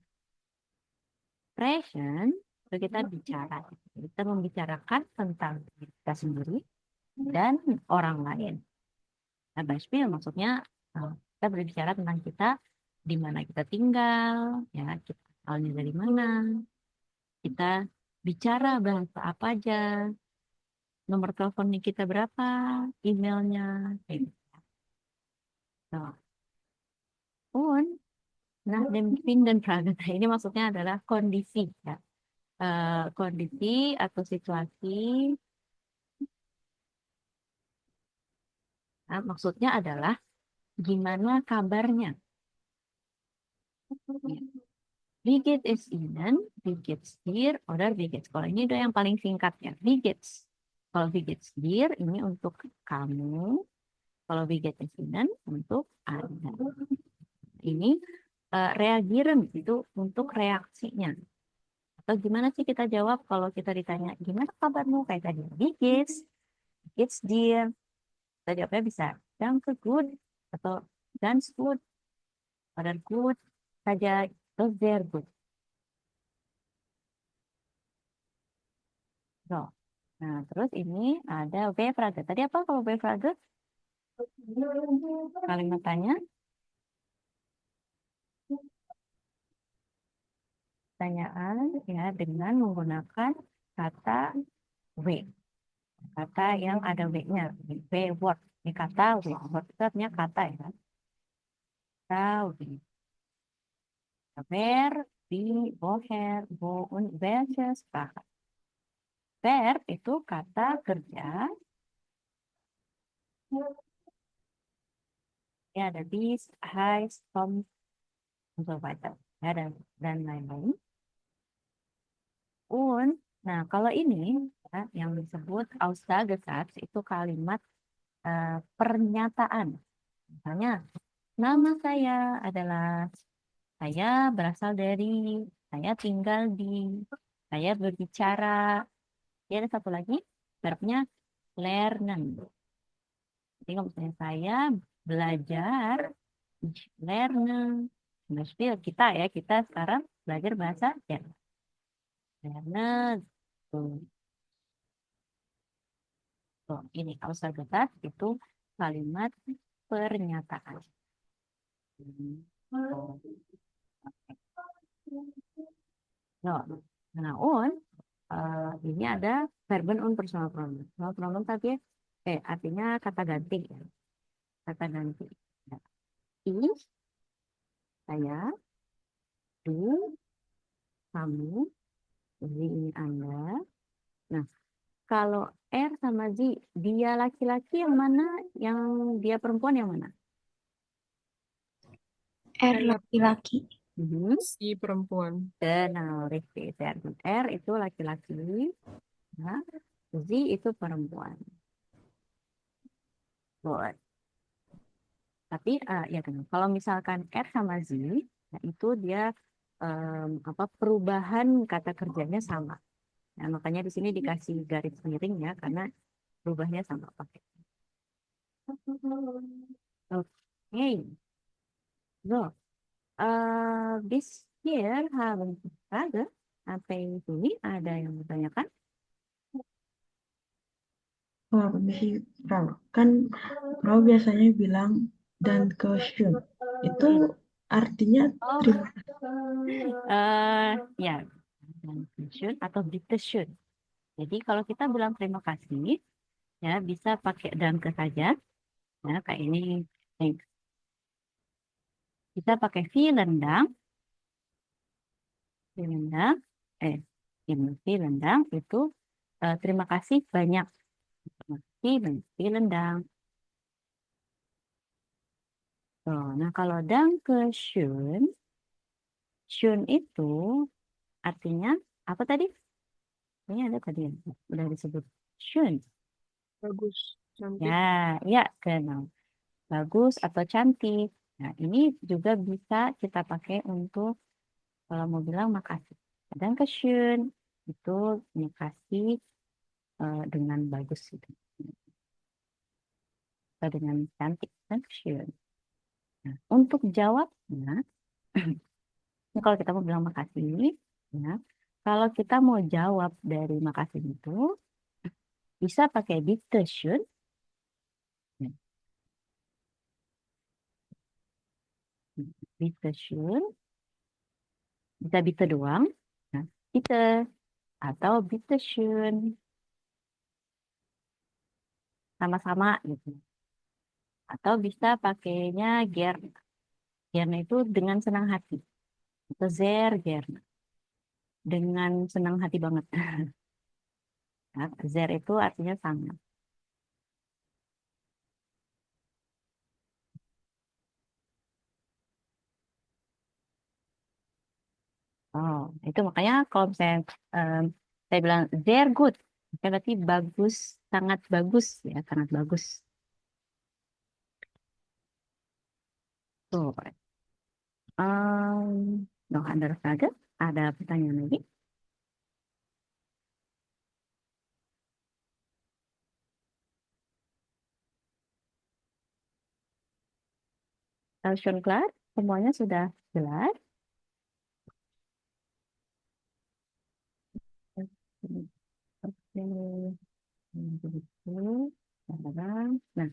Sprechen itu kita bicara. Kita membicarakan tentang diri kita sendiri dan orang lain. Nah, Beispiel maksudnya kita berbicara tentang kita, di mana kita tinggal, ya, kita asalnya dari mana, kita bicara bahasa apa aja, nomor teleponnya kita berapa, emailnya, kayak gitu. So, und nach dem Finden Praga, ini maksudnya adalah kondisi, ya. Kondisi atau situasi Nah, maksudnya adalah gimana kabarnya. Ya. Wie geht es Ihnen? Wie geht's dir? Oder wie geht's? Kalau ini udah yang paling singkat ya. Wie geht's? Kalau wie geht's dir ini untuk kamu. Kalau wie geht es Ihnen untuk Anda. Ini reagieren itu untuk reaksinya. Atau gimana sih kita jawab kalau kita ditanya gimana kabarmu kayak tadi. Wie geht's? Wie geht's dir? Kita jawabnya bisa danke gut atau ganz gut, oder gut saja, atau sehr gut. So. Nah, terus ini ada W-frage. Tadi apa kalau W-frage? Kalimat tanya, pertanyaan ya dengan menggunakan kata W. Kata yang ada W-nya. W word. Ini kata W. Word itu artinya kata ya. Kata W. Wer, wie, woher, wo, und welche Sprache. Verb itu kata kerja. Ya ada bis, heißt, kommt, und so weiter. Ya, dan lain-lain. Nah kalau ini ya, yang disebut Aussagesatz itu kalimat pernyataan. Misalnya, nama saya adalah, saya berasal dari, saya tinggal di, saya berbicara. Ya, ada satu lagi, verbnya lernen. Jadi kalau misalnya saya belajar, ich lerne, Beispiel kita sekarang belajar bahasa Jerman. Lernen. Tuh, ini Aussagesatz itu kalimat pernyataan. No. Nah, ini ada verben und personal pronoun. Personal pronoun tadi artinya kata ganti ya. Kata ganti. Ya. Ich, saya, du, kamu, sie, ini Anda. Nah, kalau R sama Z, dia laki-laki yang mana, yang dia perempuan yang mana? R laki-laki. Si perempuan. Genau, richtig. R itu laki-laki, ya. Z itu perempuan. Good. Tapi ya kan, kalau misalkan R sama Z, ya, itu dia perubahan kata kerjanya sama. Nah, makanya di sini dikasih garis miring ya, karena berubahnya sama pakai. Oke, so bis hier haben wir Frage. Sampai sini ada yang bertanyakan? Permisi, Frau. Kan Frau biasanya bilang dan ke schön. Itu artinya Oh, terima ya, Dankeschön atau Bitteschön. Jadi kalau kita bilang terima kasih, ya bisa pakai danke saja, ya kayak ini. Thanks. Kita pakai vielen Dank, vielen Dank, vielen Dank itu terima kasih banyak. Terima kasih, vielen Dank. So, nah kalau Dankeschön, schön itu artinya apa tadi? Ini ada tadi ya, udah disebut schön. Bagus. Cantik. Ya, ya, kenal. Bagus atau cantik. Nah, ini juga bisa kita pakai untuk kalau mau bilang makasih. Dankeschön itu makasih dengan bagus gitu. Atau dengan cantik. Dankeschön. Nah, untuk jawabnya, kalau kita mau bilang makasih, ya, kalau kita mau jawab dari makasih itu, bisa pakai Bitteschön. Bitteschön. Bisa bitte doang. Nah, bitte atau Bitteschön. Sama-sama gitu. Atau bisa pakainya gerne. Gerne itu dengan senang hati. Atau sehr gerne. Dengan senang hati banget. Nah, sehr itu artinya sangat. Oh, itu makanya kalau misalnya saya bilang they're good, oke, berarti bagus, sangat bagus ya, sangat bagus. Tuh, noch andere Frage? Ada pertanyaan lagi? Schon klar? Semuanya sudah jelas? Oke. Begitu. Sekarang, nah,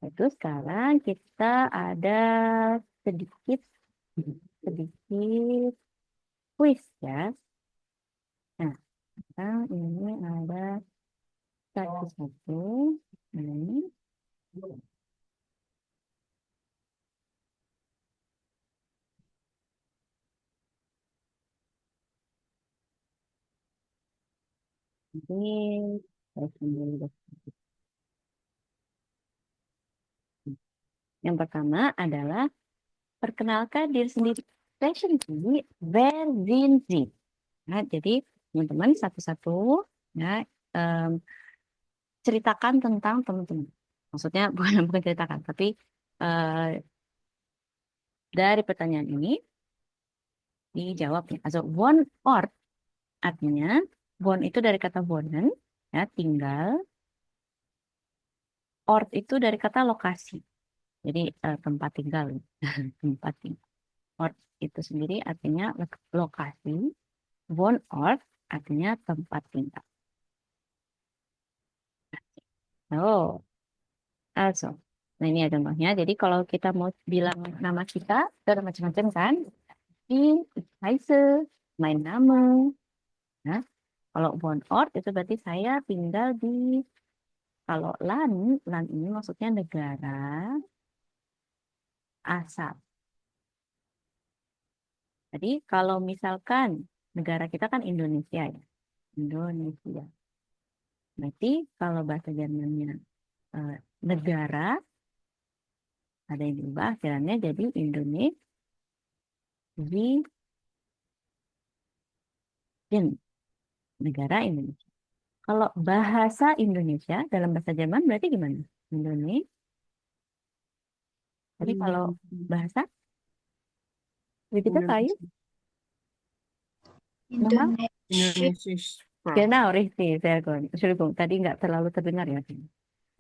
itu sekarang kita ada sedikit sedikit quiz ya. Nah, sekarang ini ada satu-satu. Ini. Ini saya sendiri. Yang pertama adalah perkenalkan diri sendiri. Sprechen Sie, wer sind Sie? Nah, jadi teman-teman satu-satu ya, em, ceritakan tentang teman-teman. Maksudnya bukan ceritakan, tapi eh, dari pertanyaan ini dijawabnya. Also one Ort artinya one itu dari kata wohnen, ya tinggal. Ort itu dari kata lokasi. Jadi tempat tinggal, tempat tinggal. Ort itu sendiri artinya lokasi. Wohnort artinya tempat tinggal. Oh, also. Nah, ini ada contohnya. Jadi kalau kita mau bilang nama kita, itu ada macam-macam kan? Ich heiße, mein Name. Nah, kalau Wohnort itu berarti saya tinggal di, kalau Land ini maksudnya negara asal. Jadi kalau misalkan negara kita kan Indonesia ya. Indonesia. Berarti kalau bahasa Jermannya eh, negara, ada yang diubah akhirannya jadi Indonesia. Negara Indonesia. Kalau bahasa Indonesia dalam bahasa Jerman berarti gimana? Indonesia. Tapi kalau bahasa lebih kita kayu normal. Indonesia. Indonesisch Sprache. Genau, richtig, sehr gut. Entschuldigung, tadi nggak terlalu terdengar ya.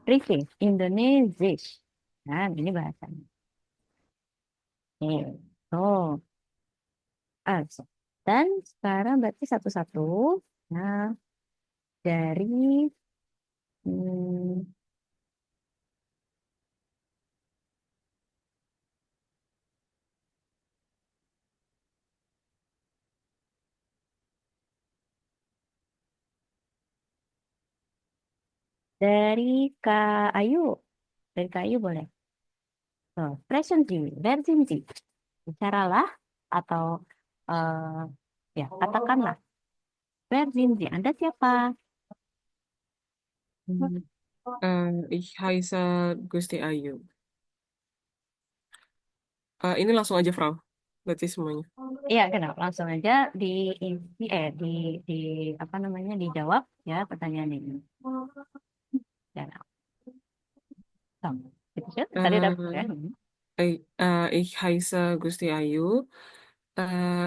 Richtig, Indonesisch. Nah, ini bahasanya. Oh, also. Dan sekarang berarti satu-satu. Nah, dari hmm, dari Kak Ayu. Dari Kak Ayu boleh. So, present you, versinsi. Bicaralah atau eh, ya katakanlah versinsi. Anda siapa? Ich heiße Gusti Ayu. Ini langsung aja, Frau. Berarti semuanya. Iya, kenal. Langsung aja di apa namanya dijawab ya pertanyaan ini. Ya, so, gitu sih. Tadi udah ya. Ich heiße Gusti Ayu.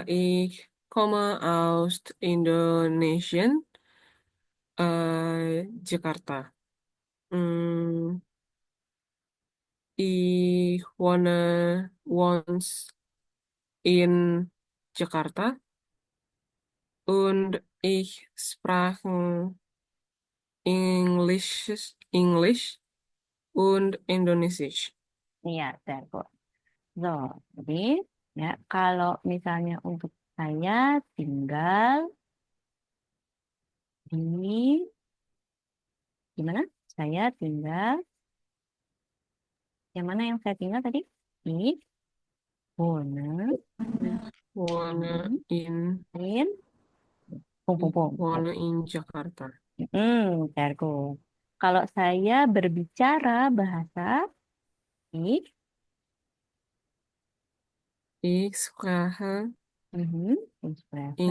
Ich komme aus Indonesien, Jakarta. Ich wohne once in Jakarta und ich spreche English und Indonesisch. Iya, terus. So, jadi ya kalau misalnya untuk saya tinggal di gimana? Saya tinggal yang mana yang saya tinggal tadi? Di Bona, Wohne in in pung pung pung. wohne in Jakarta. Tergo. Kalau saya berbicara bahasa I, Ich spreche Ich spreche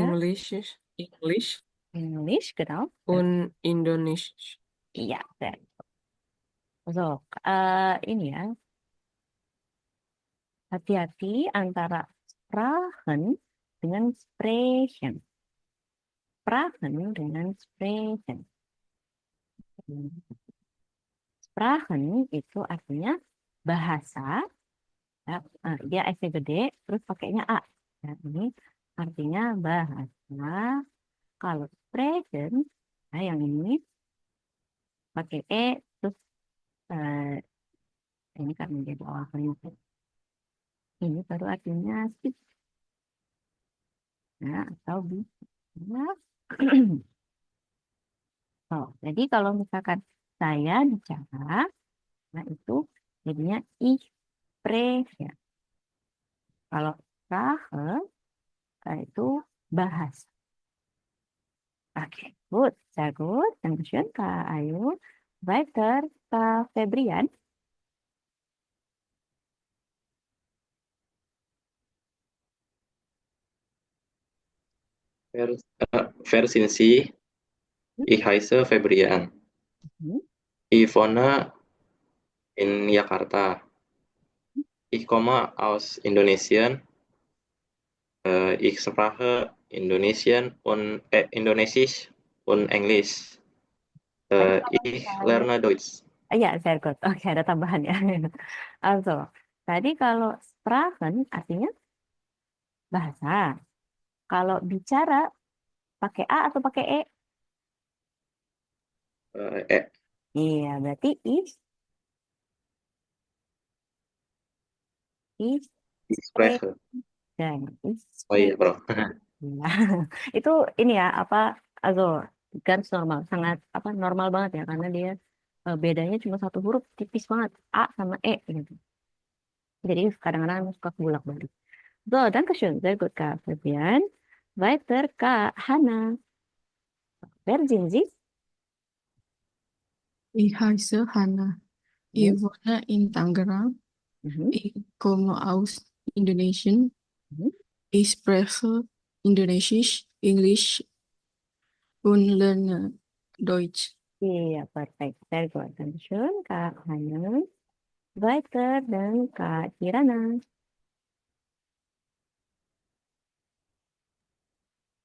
English genau. und Indonesisch. Iya, sehr. So, ini ya, hati-hati antara sprachen dengan sprechen. Sprachen dengan sprechen. Sprachen itu artinya bahasa, ya, dia S-nya gede, terus pakainya A. Ya, ini artinya bahasa. Kalau sprechen, nah yang ini pakai E, terus ini kan menjadi awal kalimat. Ini baru artinya speak, ya, atau bisa. Oh, jadi kalau misalkan saya bicara, nah itu jadinya ich spreche. Kalau Sprache, itu bahasa. Oke, gut, sehr gut. Dankeschön, Kak Ayu. Weiter, Kak Febrian. Wer sind Sie? Ich heiße Febrian. Mhm. Ich wohne in Jakarta. Ich komme aus Indonesien. Ich spreche Indonesisch und Englisch. Ich lerne Deutsch. Ya, sehr gut. Oke, ada tambahan ya. Also, tadi kalau Sprachen artinya bahasa. Kalau bicara pakai A atau pakai E? Iya, berarti ich Spreche. dan Oh iya, bro. Nah, itu ini ya apa also ganz normal sangat apa normal banget ya karena dia bedanya cuma satu huruf tipis banget A sama E gitu. Jadi kadang-kadang suka bolak-balik. So, Dankeschön, sehr gut Kak Fabian. Weiter Kak Hana. Wer sind Sie? Ich heiße Hannah. Ich wohne in Tangerang. Mhm. Ich komme aus Indonesien. Mhm. Ich spreche Indonesisch, Englisch und lerne Deutsch. Iya, perfect. Sehr gut. Dankeschön Kak Hana. Weiter dan Kak Kirana.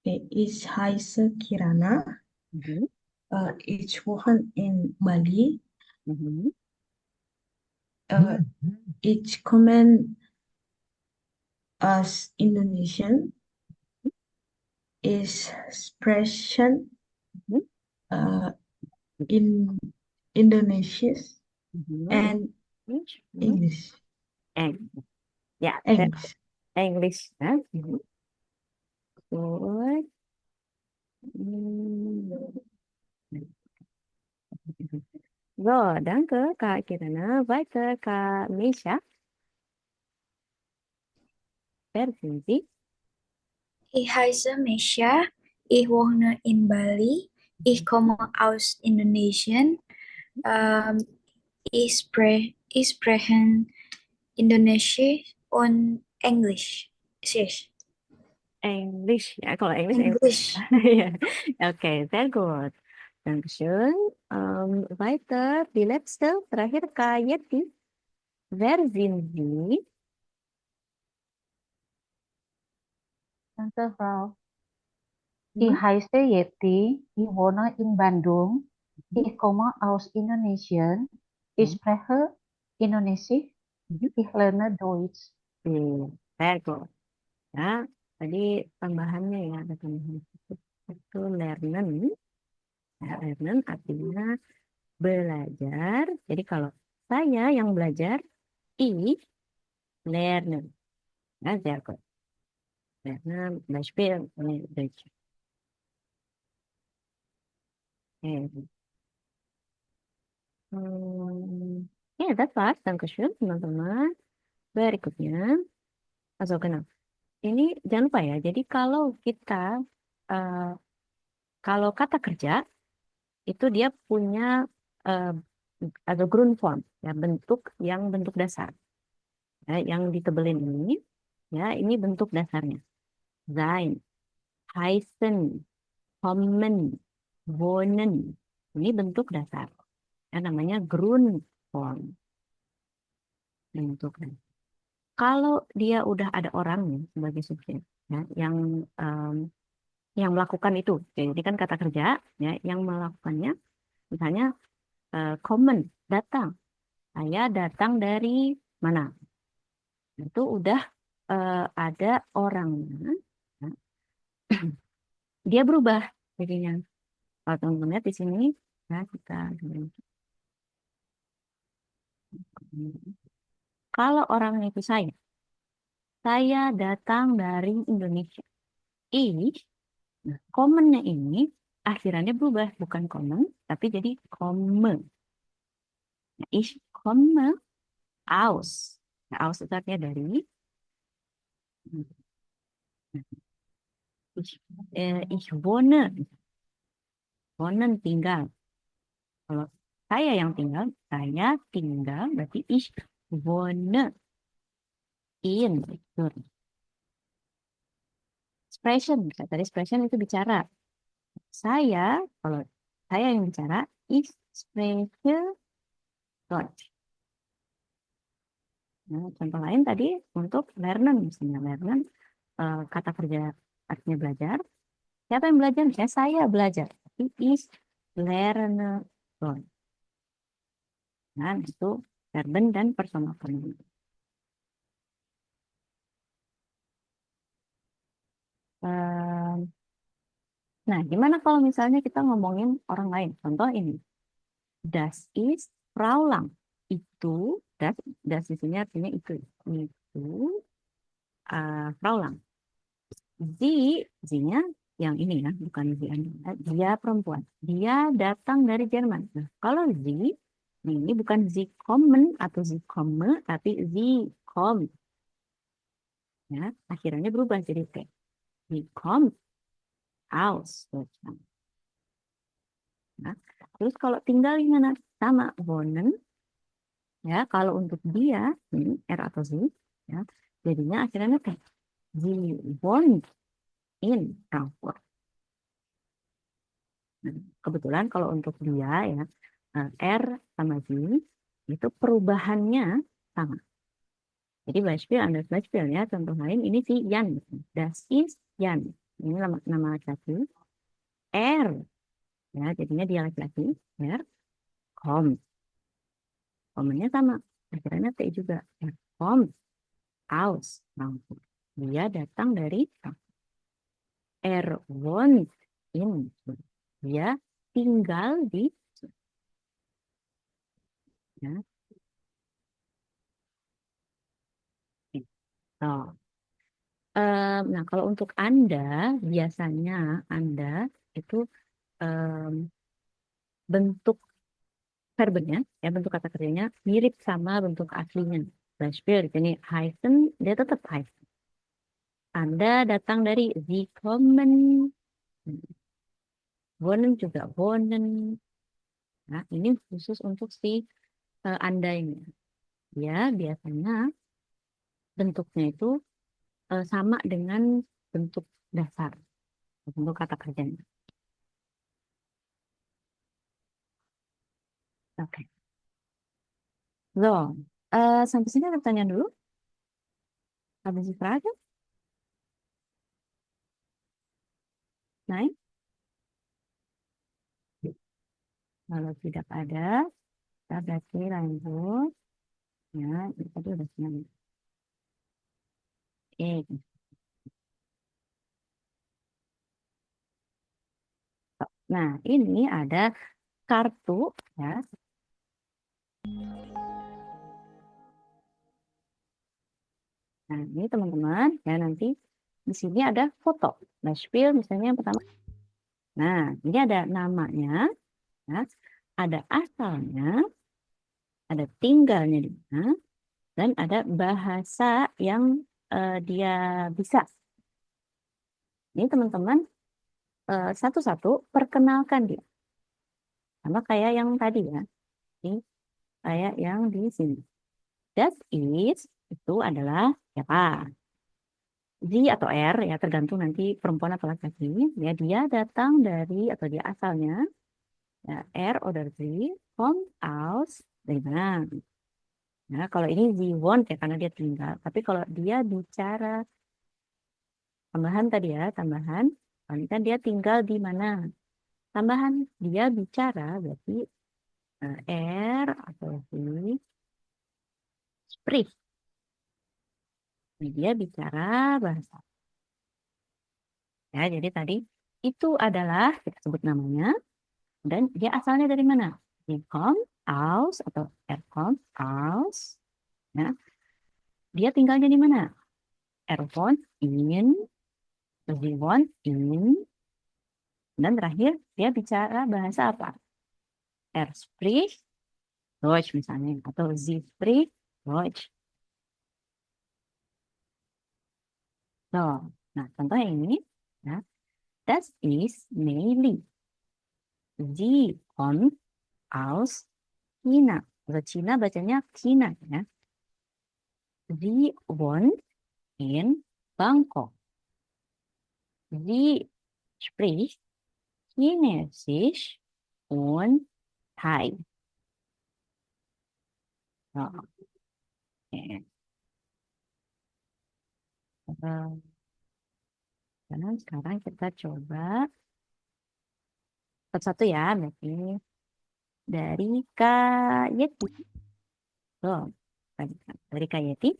Ich heiße Kirana. Mhm. Ich wohne in Bali. Mhm. Ich komme aus Indonesien. Ich spreche Mhm. in Indonesisch Mhm. and English. English. Ya, English. English. Nah. Good. So, danke Kak Kirana. Weiter Kak Misha. Wer sind Sie? Ich heiße Mesha. Ich wohne in Bali. Ich komme aus Indonesien. Ich spreche Indonesisch und Englisch. English. Ya, kalau English. English. Ya. Oke, sehr gut. Dankeschön. Weiter, die letzte, terakhir Kak Yeti. Wer sind Sie? Danke, Frau. Ich heiße Yeti. Ich wohne in Bandung. Ich komme aus Indonesien. Ich spreche Indonesisch. Ich lerne Deutsch. Sehr gut. Ya, tadi tambahannya ya, ada tambahan itu lernen. Ya, lernen artinya belajar. Jadi kalau saya yang belajar, ich lernen. Ya, sehr gut. Lernen, Beispiel, Deutsch. Okay. Ya, that's all. Dankeschön, teman-teman. Berikutnya, also genau. Ini jangan lupa ya. Jadi kalau kita, eh, kalau kata kerja, itu dia punya eh, atau ground form, ya bentuk dasar, ya, yang ditebelin ini, ya ini bentuk dasarnya. sein, heißen, kommen, wohnen. Ini bentuk dasar. Yang namanya Grundform. Bentuk dasar. Kalau dia udah ada orangnya sebagai subjek, ya, yang melakukan itu, jadi kan kata kerja, ya, yang melakukannya, misalnya kommen, datang. Saya datang dari mana? Itu udah ada orangnya, ya. Dia berubah jadinya. Kalau teman-teman lihat di sini, ya, kita kalau orangnya itu saya datang dari Indonesia. Nah, commonnya ini akhirannya berubah, bukan common, tapi jadi komme. Nah, ich komme aus. Nah, aus itu artinya dari. Ich wohne. Wohnen tinggal. Kalau saya yang tinggal, berarti ich wohne in. Expression, tadi expression itu bicara. Kalau saya yang bicara, ich spreche Deutsch. Nah, contoh lain tadi untuk lernen, misalnya lernen, kata kerja artinya belajar. Siapa yang belajar? Misalnya saya belajar. Tapi ich lerne Deutsch. Nah, itu verben dan personal pronoun. Nah, gimana kalau misalnya kita ngomongin orang lain? Contoh ini. Das ist Frau Lang. Itu, das di sini artinya itu. Itu Frau Lang. Sie-nya yang ini ya, bukan sie. Dia perempuan. Dia datang dari Jerman. Nah, kalau sie, ini bukan sie kommen atau sie komme, tapi sie kommt. Ya, akhirnya berubah jadi T. Sie kommt aus Deutschland. Nah, terus kalau tinggal gimana? Sama wohnen. Ya, kalau untuk dia, ini R atau Z, ya, jadinya akhirnya T. Sie wohnt in Frankfurt. Nah, kebetulan kalau untuk dia ya, R sama Z itu perubahannya sama. Jadi Beispiel, Anders Beispiel ya, contoh lain ini si Jan. Das ist Jan. Ini nama laki-laki. R, ya, jadinya dia laki-laki. R, kommt. Komennya sama. Akhirnya T juga. Er kommt aus Frankfurt. Dia datang dari Frankfurt. Er wohnt in. Dia tinggal di. Ya. Oh. Nah, kalau untuk Anda, biasanya Anda itu bentuk verbennya, ya, bentuk kata kerjanya mirip sama bentuk aslinya. Beispiel di sini heißen, dia tetap heißen. Anda datang dari Sie kommen, wohnen juga wohnen. Nah, ini khusus untuk si Anda ini. Ya, biasanya bentuknya itu sama dengan bentuk dasar, bentuk kata kerjanya. Oke. So, sampai sini ada pertanyaan dulu. Habis itu aja. Naik. Kalau tidak ada, kita berarti lanjut. Ya, ini tadi udah siap. Oke. Nah, ini ada kartu ya. Nah, ini teman-teman ya, nanti di sini ada foto. Beispiel misalnya yang pertama. Nah, ini ada namanya, ya, ada asalnya, ada tinggalnya di mana, dan ada bahasa yang dia bisa. Ini teman-teman satu-satu perkenalkan dia. Sama kayak yang tadi ya. Ini kayak yang di sini. Das ist itu adalah siapa? Z atau R ya tergantung nanti perempuan atau laki-laki. Ya dia datang dari atau dia asalnya ya, R oder sie kommt aus dari mana? Nah, kalau ini sie wohnt ya karena dia tinggal. Tapi kalau dia bicara tambahan tadi ya, tambahan. Ini kan dia tinggal di mana? Tambahan dia bicara berarti R atau sie spricht. Ini dia bicara bahasa. Ya, jadi tadi itu adalah kita sebut namanya dan dia asalnya dari mana? Die kommt aus atau er kommt aus. Ya, dia tinggalnya di mana? Er wohnt in, sie wohnt in, dan terakhir dia bicara bahasa apa? Er spricht Deutsch misalnya atau sie spricht Deutsch. So, nah contoh yang ini, ya, das ist Nelly. Sie kommt aus China. Kalau China bacanya China ya. Sie wohnt in Bangkok. Sie spricht Chinesisch und Thai. So, oke. Dan sekarang kita coba satu-satu ya, berarti dari Kak Yeti. So, dari Kak Yeti,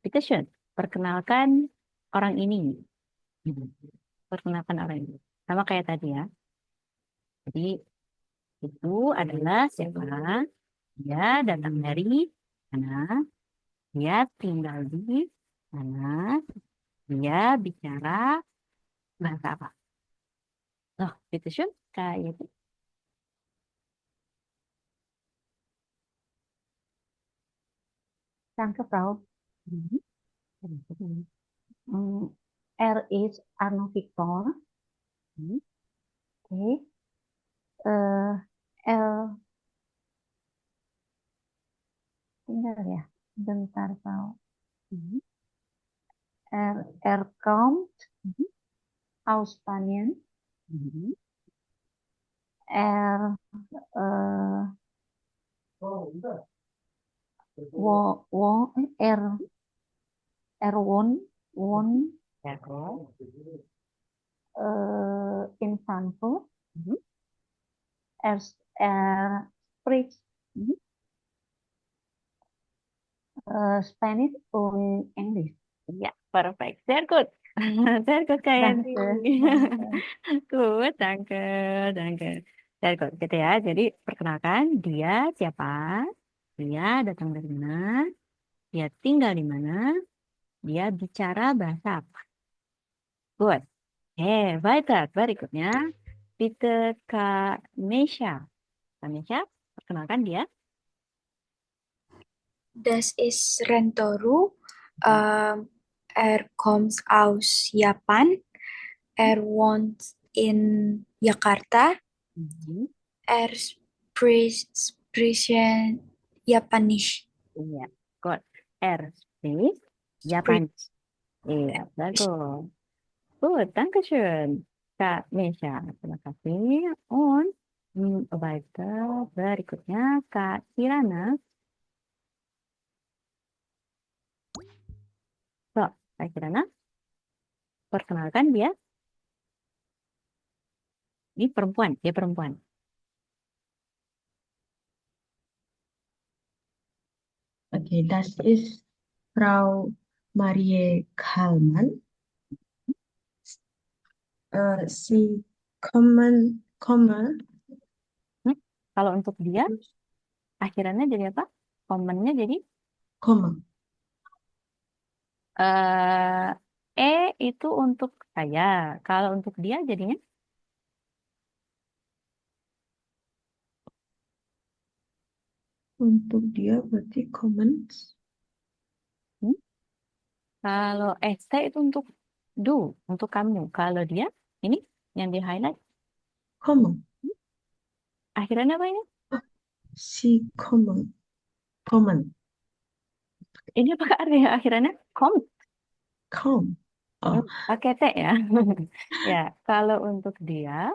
bitte schön, perkenalkan orang ini. Perkenalkan orang ini. Sama kayak tadi ya. Jadi itu adalah siapa? Dia datang dari mana? Dia tinggal di mana? Dia bicara bahasa apa? Loh, bitte schön, Kak Yeti. Danke, Frau. Mhm. R is Arno Victor. Mhm. Oke. L tinggal ya. Bentar, Frau. Mhm. R kommt Mhm. aus Spanien. Mhm. R R won Ya, kok. in Frankfurt. Mhm. R spricht Mhm. Spanish und English. Ya, perfect. Sehr gut. Sehr gut, Kak Yeti. Danke. Good, danke, danke. Sehr gut, gitu ya. Jadi, perkenalkan dia siapa? Dia datang dari mana? Dia tinggal di mana? Dia bicara bahasa apa? Good. Weiter. Berikutnya, Bitte Kak Mesha. Kak Mesha, perkenalkan dia. Das ist Rentoru. Er kommt aus Japan. Er wohnt in Jakarta. Mhm. Er spricht Japanisch. Iya, good. R space Japan. Iya, bagus. Gut, danke schön, Kak Mesha. Terima kasih. Und weiter berikutnya Kak Kirana. So, Kak Kirana, perkenalkan dia. Ini perempuan, dia perempuan. Okay, das ist Frau Marie Kalman. Sie kommen Kalau untuk dia, akhirannya jadi apa? Komennya jadi kommen. E itu untuk saya. Kalau untuk dia jadinya Untuk dia berarti comments. hmm? Kalau ST itu untuk do, untuk kamu. Kalau dia, ini yang di highlight, Kommen. akhirannya apa ini? Sie kommen. Ini apa artinya akhirannya? Kom. Kaum. Oh, Pakai T ya. Ya, kalau untuk dia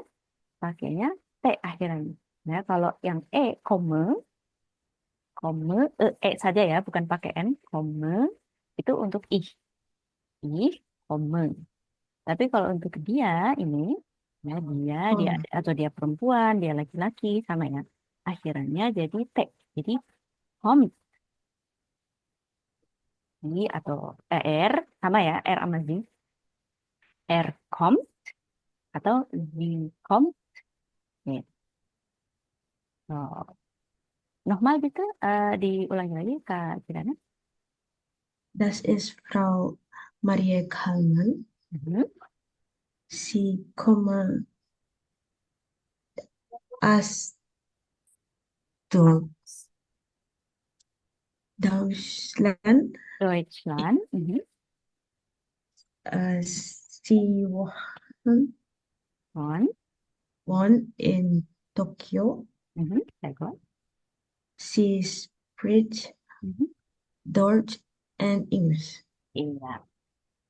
pakainya T akhirannya. Nah, kalau yang saja ya, bukan pakai N, itu untuk ih, kome. Tapi kalau untuk dia ini, ya dia comma. atau dia perempuan, dia laki-laki, sama ya. Akhirannya jadi T. Jadi kom, atau R, sama ya, R sama Z. R kom atau Z kom. Nih. So, normal gitu, diulangi lagi Kak Kirana. Das ist Frau Maria Kalman. Mhm. Sie komme aus Deutschland. Deutschland. Mhm. Sie Von. wohnt in Tokio. Mhm. Sehr gut. Sie spricht Mhm. Deutsch and English. Iya.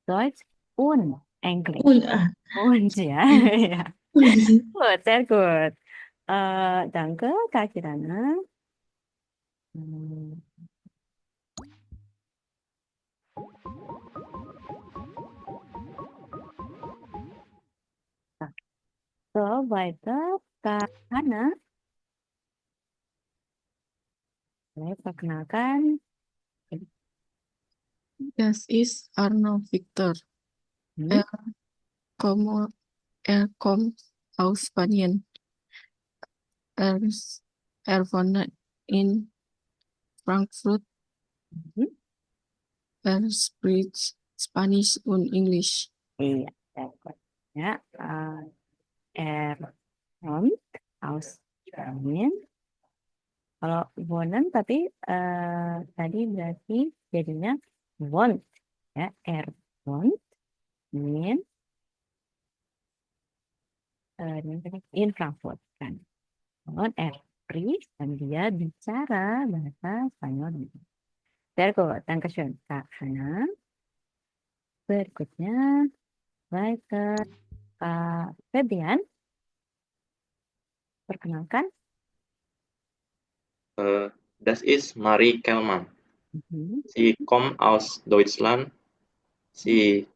Deutsch und Englisch. Und, Und ya. Ya. und Good, sehr gut. Danke Kak Kirana. Hmm. So, weiter Kak Hana. Saya perkenalkan. Das ist Arno Victor. Hmm. Er, komme, er kommt aus Spanien. Er, er wohnt in Frankfurt. Mhm. Er spricht Spanish und English. Iya, sehr gut. Ya, er kommt aus Spanien. Kalau wohnen tapi tadi berarti jadinya wohnt ya, er wohnt in in Frankfurt kan. Wohnt er spricht dan dia bicara bahasa Spanyol. Sehr gut, Dankeschön Kak Hana. Berikutnya weiter Kak Febian, perkenalkan. Das ist Marie Kellmann. Mhm. Sie kommt aus Deutschland. Sie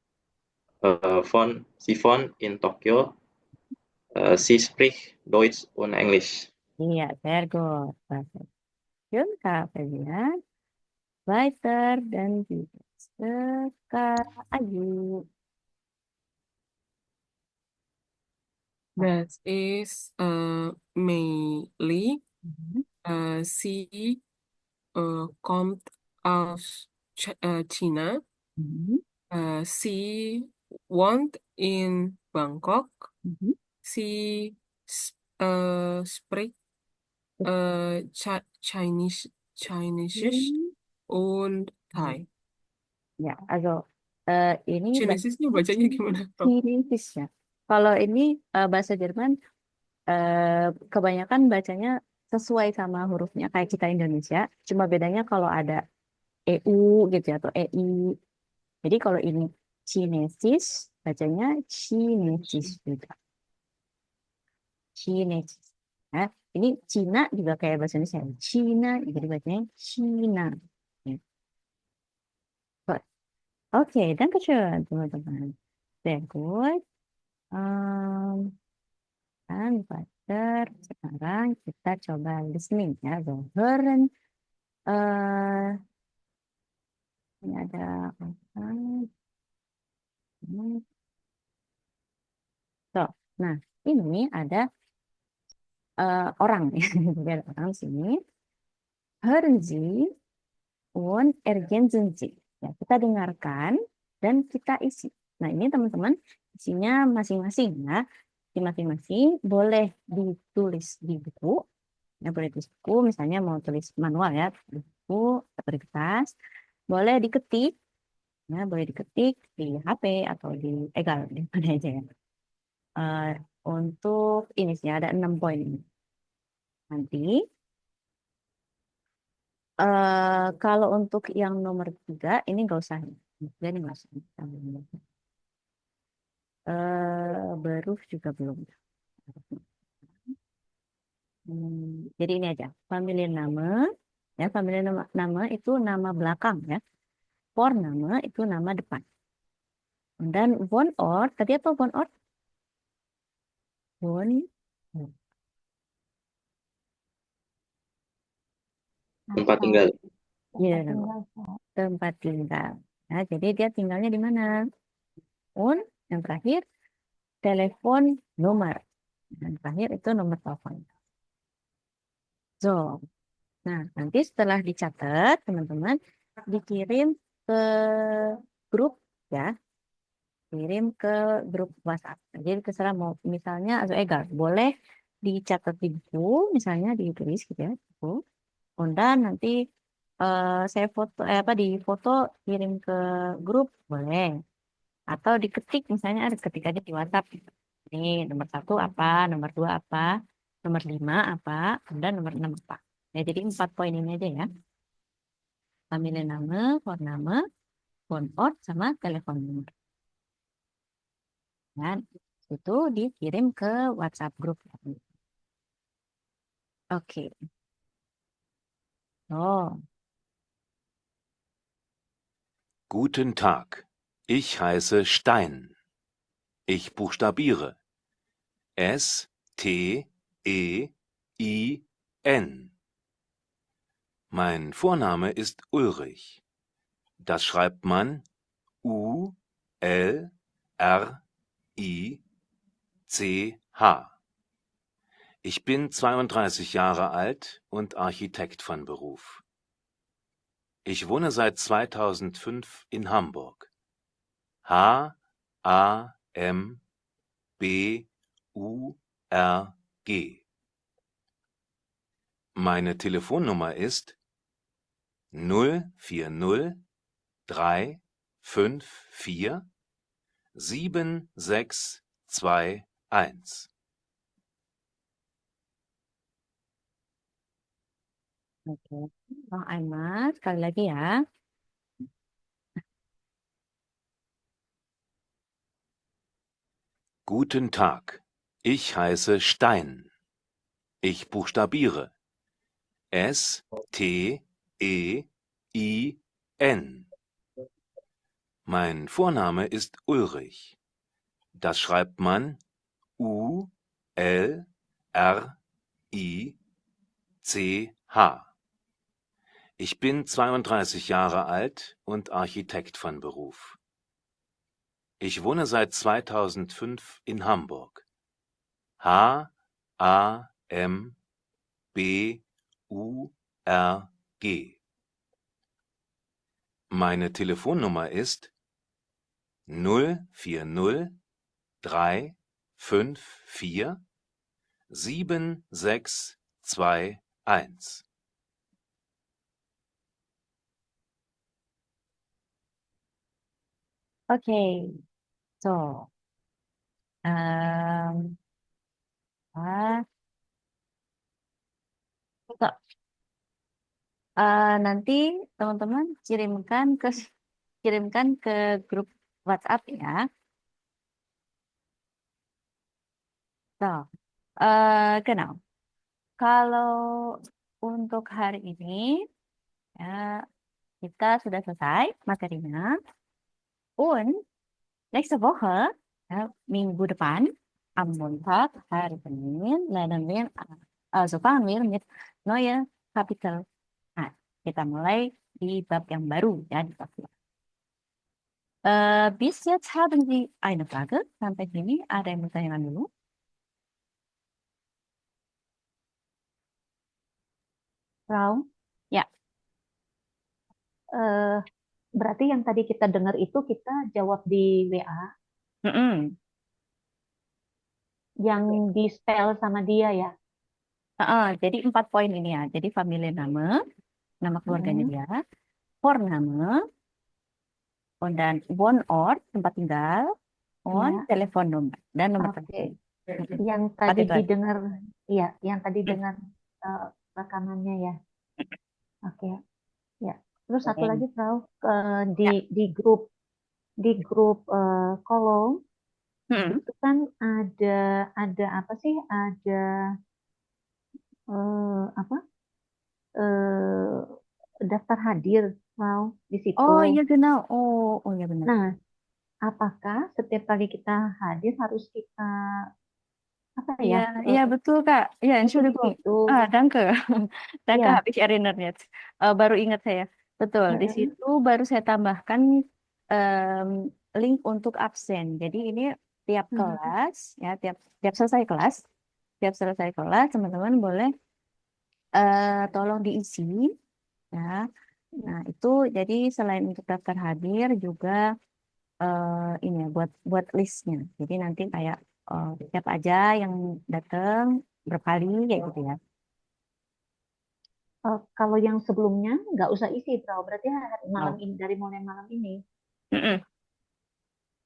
wohnt in Tokio. Sie spricht Deutsch und Englisch. Iya, sehr gut. Dankeschön Kak Febian. Weiter dan juga Kak Ayu. That is Mei Li. Mhm. Sie kommt aus China. Mhm. Sie wohnt in Bangkok. Mhm. Sie spricht Chinese und Thai. Ya, also ini Chinesisnya bacanya gimana, Prof? Chinese ya. Kalau ini bahasa Jerman kebanyakan bacanya sesuai sama hurufnya kayak kita Indonesia. Cuma bedanya kalau ada EU gitu ya, atau EI. Jadi kalau ini Chinesis, bacanya Chinesis juga. Chinesis. Nah, ini Cina juga kayak bahasa Indonesia. Cina, jadi bacanya Cina. Ya. Oke, dankeschön teman-teman. Sehr gut. Dan Pater, sekarang kita coba listening ya. So, hören. Ini ada apa? So, nah ini ada orang ya. Jadi ada orang sini. Hören Sie und ergänzen Sie. Ya, kita dengarkan dan kita isi. Nah, ini teman-teman isinya masing-masing ya. Di masing-masing boleh ditulis di buku. Ya, boleh tulis buku, misalnya mau tulis manual ya, di buku atau di kertas. Boleh diketik, ya, boleh diketik di HP atau di egal, di mana aja ya. Eh, untuk ini sih ada 6 poin ini. Nanti kalau untuk yang nomor 3 ini nggak usah. Jadi nggak usah. Beruf juga belum. Jadi ini aja, familiar nama, ya familiar nama itu nama belakang ya. For nama itu nama depan. Dan one or, tadi apa one or? One, Tempat Atau tinggal. Iya, tempat tinggal. tempat tinggal. Nah, jadi dia tinggalnya di mana? On, yang terakhir, telepon nomor. Dan terakhir itu nomor telepon. So, nah nanti setelah dicatat, teman-teman, dikirim ke grup ya, kirim ke grup WhatsApp. Jadi terserah mau misalnya atau egal, boleh dicatat di buku, misalnya ditulis gitu ya, buku. Dan nanti saya foto apa di foto kirim ke grup boleh. Atau diketik misalnya ada ketik aja di WhatsApp. Ini nomor 1 apa, nomor 2 apa, nomor 5 apa, dan nomor 6 apa. Ya, jadi 4 poin ini aja ya. Family nama, phone out, sama telepon nomor. Dan itu dikirim ke WhatsApp grup. Oke. Oh, Guten Tag, ich heiße Stein. Ich buchstabiere S-T-E-I-N. Mein Vorname ist Ulrich. Das schreibt man U-L-R-I-C-H. Ich bin 32 Jahre alt und Architekt von Beruf. Ich wohne seit 2005 in Hamburg. H-A-M-B-U-R-G. Meine Telefonnummer ist 040 354 7621. oke. Bang Aiman, sekali lagi ya. Guten Tag, ich heiße Stein. Ich buchstabiere S-T-E-I-N. Mein Vorname ist Ulrich. Das schreibt man U-L-R-I-C-H. Ich bin 32 Jahre alt und Architekt von Beruf. Ich wohne seit 2005 in Hamburg. H-A-M-B-U-R-G. Meine Telefonnummer ist 040 354 7621. Oke. So, um, ah, so, nanti teman-teman kirimkan ke grup WhatsApp ya. So, genau. Kalau untuk hari ini ya kita sudah selesai materinya. Und nächste Woche, ya, minggu depan, am Montag, hari Senin, lernen wir, also fangen wir mit neue Kapitel. Nah, kita mulai di bab yang baru ya di bab 2. Bis jetzt haben Sie eine Frage. Sampai sini ada yang bertanya dulu? Raum, Ya. berarti yang tadi kita dengar itu kita jawab di WA Mm-mm. yang di spell sama dia ya. Jadi 4 poin ini ya. Jadi family nama keluarganya dia, for nama, dan one or tempat tinggal, on Ya. telepon nomor dan nomor Oke. telepon. Yang Empat tadi itu aja. didengar, ya, yang tadi dengar rekamannya ya. Oke. Ya. Terus satu Oke. lagi, Frau, di grup kolom Mm-mm. itu kan ada apa sih? Ada apa? eh, daftar hadir, wow, di situ. Oh iya genau. Oh iya benar. Nah, apakah setiap kali kita hadir harus kita apa Iya, ya? iya betul Kak. Iya, Itu di Entschuldigung. situ. Danke. Danke, Iya. habe ich erinnert jetzt. Baru ingat saya. Betul, di Heeh. situ baru saya tambahkan em, link untuk absen. Jadi ini tiap Hmm. kelas, ya tiap tiap selesai kelas, teman-teman boleh tolong diisi, ya. Nah itu jadi selain untuk daftar hadir juga ini ya buat buat listnya. Jadi nanti kayak siapa aja yang datang berkali kayak gitu ya. Kalau yang sebelumnya nggak usah isi, Bro. Berarti hari malam Oh. ini, dari mulai malam ini. Mm-mm.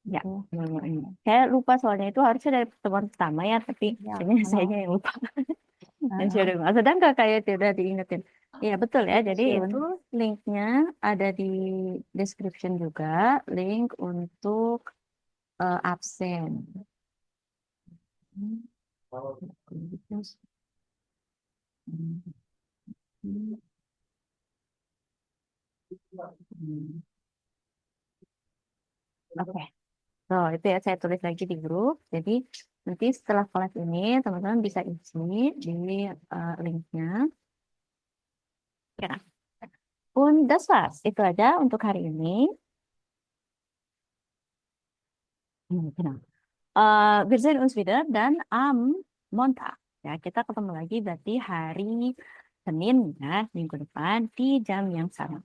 Ya, Oh, ini. Saya lupa soalnya itu harusnya dari pertemuan pertama ya, tapi ya, kayaknya kalau saya yang lupa. Dan uh, sudah sedang nggak kayak itu udah diingetin. Iya betul ya. Jadi Yun. itu linknya ada di description juga, link untuk absen. Hmm. Oke. So, itu ya saya tulis lagi di grup. Jadi nanti setelah kelas ini teman-teman bisa isi di linknya. Ya. Und das war's. Itu aja untuk hari ini. Genau. Wir sehen uns wieder dan am Montag. Ya, kita ketemu lagi berarti hari Senin ya, minggu depan di jam yang sama.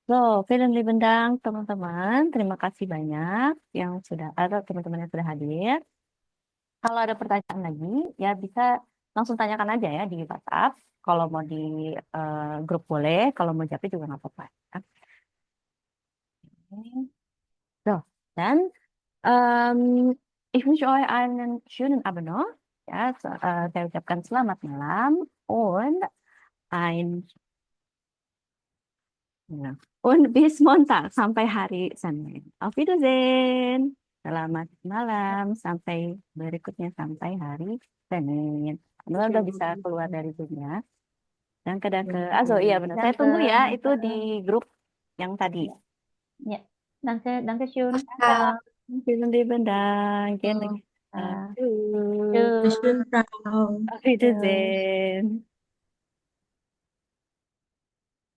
So, vielen lieben Dank teman-teman. Terima kasih banyak yang sudah atau teman-teman yang sudah hadir. Kalau ada pertanyaan lagi, ya bisa langsung tanyakan aja ya di WhatsApp. Kalau mau di grup boleh, kalau mau japri juga nggak apa-apa. Ya. Oke. So, dan ich wünsche euch einen schönen Abend noch. Ya, saya ucapkan selamat malam und ein ya, und bis Montag sampai hari Senin. Auf Wiedersehen. Selamat malam sampai berikutnya sampai hari Senin. Kamu udah bisa keluar dari dunia. Danke, danke. Also iya benar. Saya tunggu ya itu di grup yang tadi. Ya, danke schön. Kak. Vielen lieben Dank. Gerne. Ah, Tschüss. Tschüss. Schön, Frau. Auf Wiedersehen.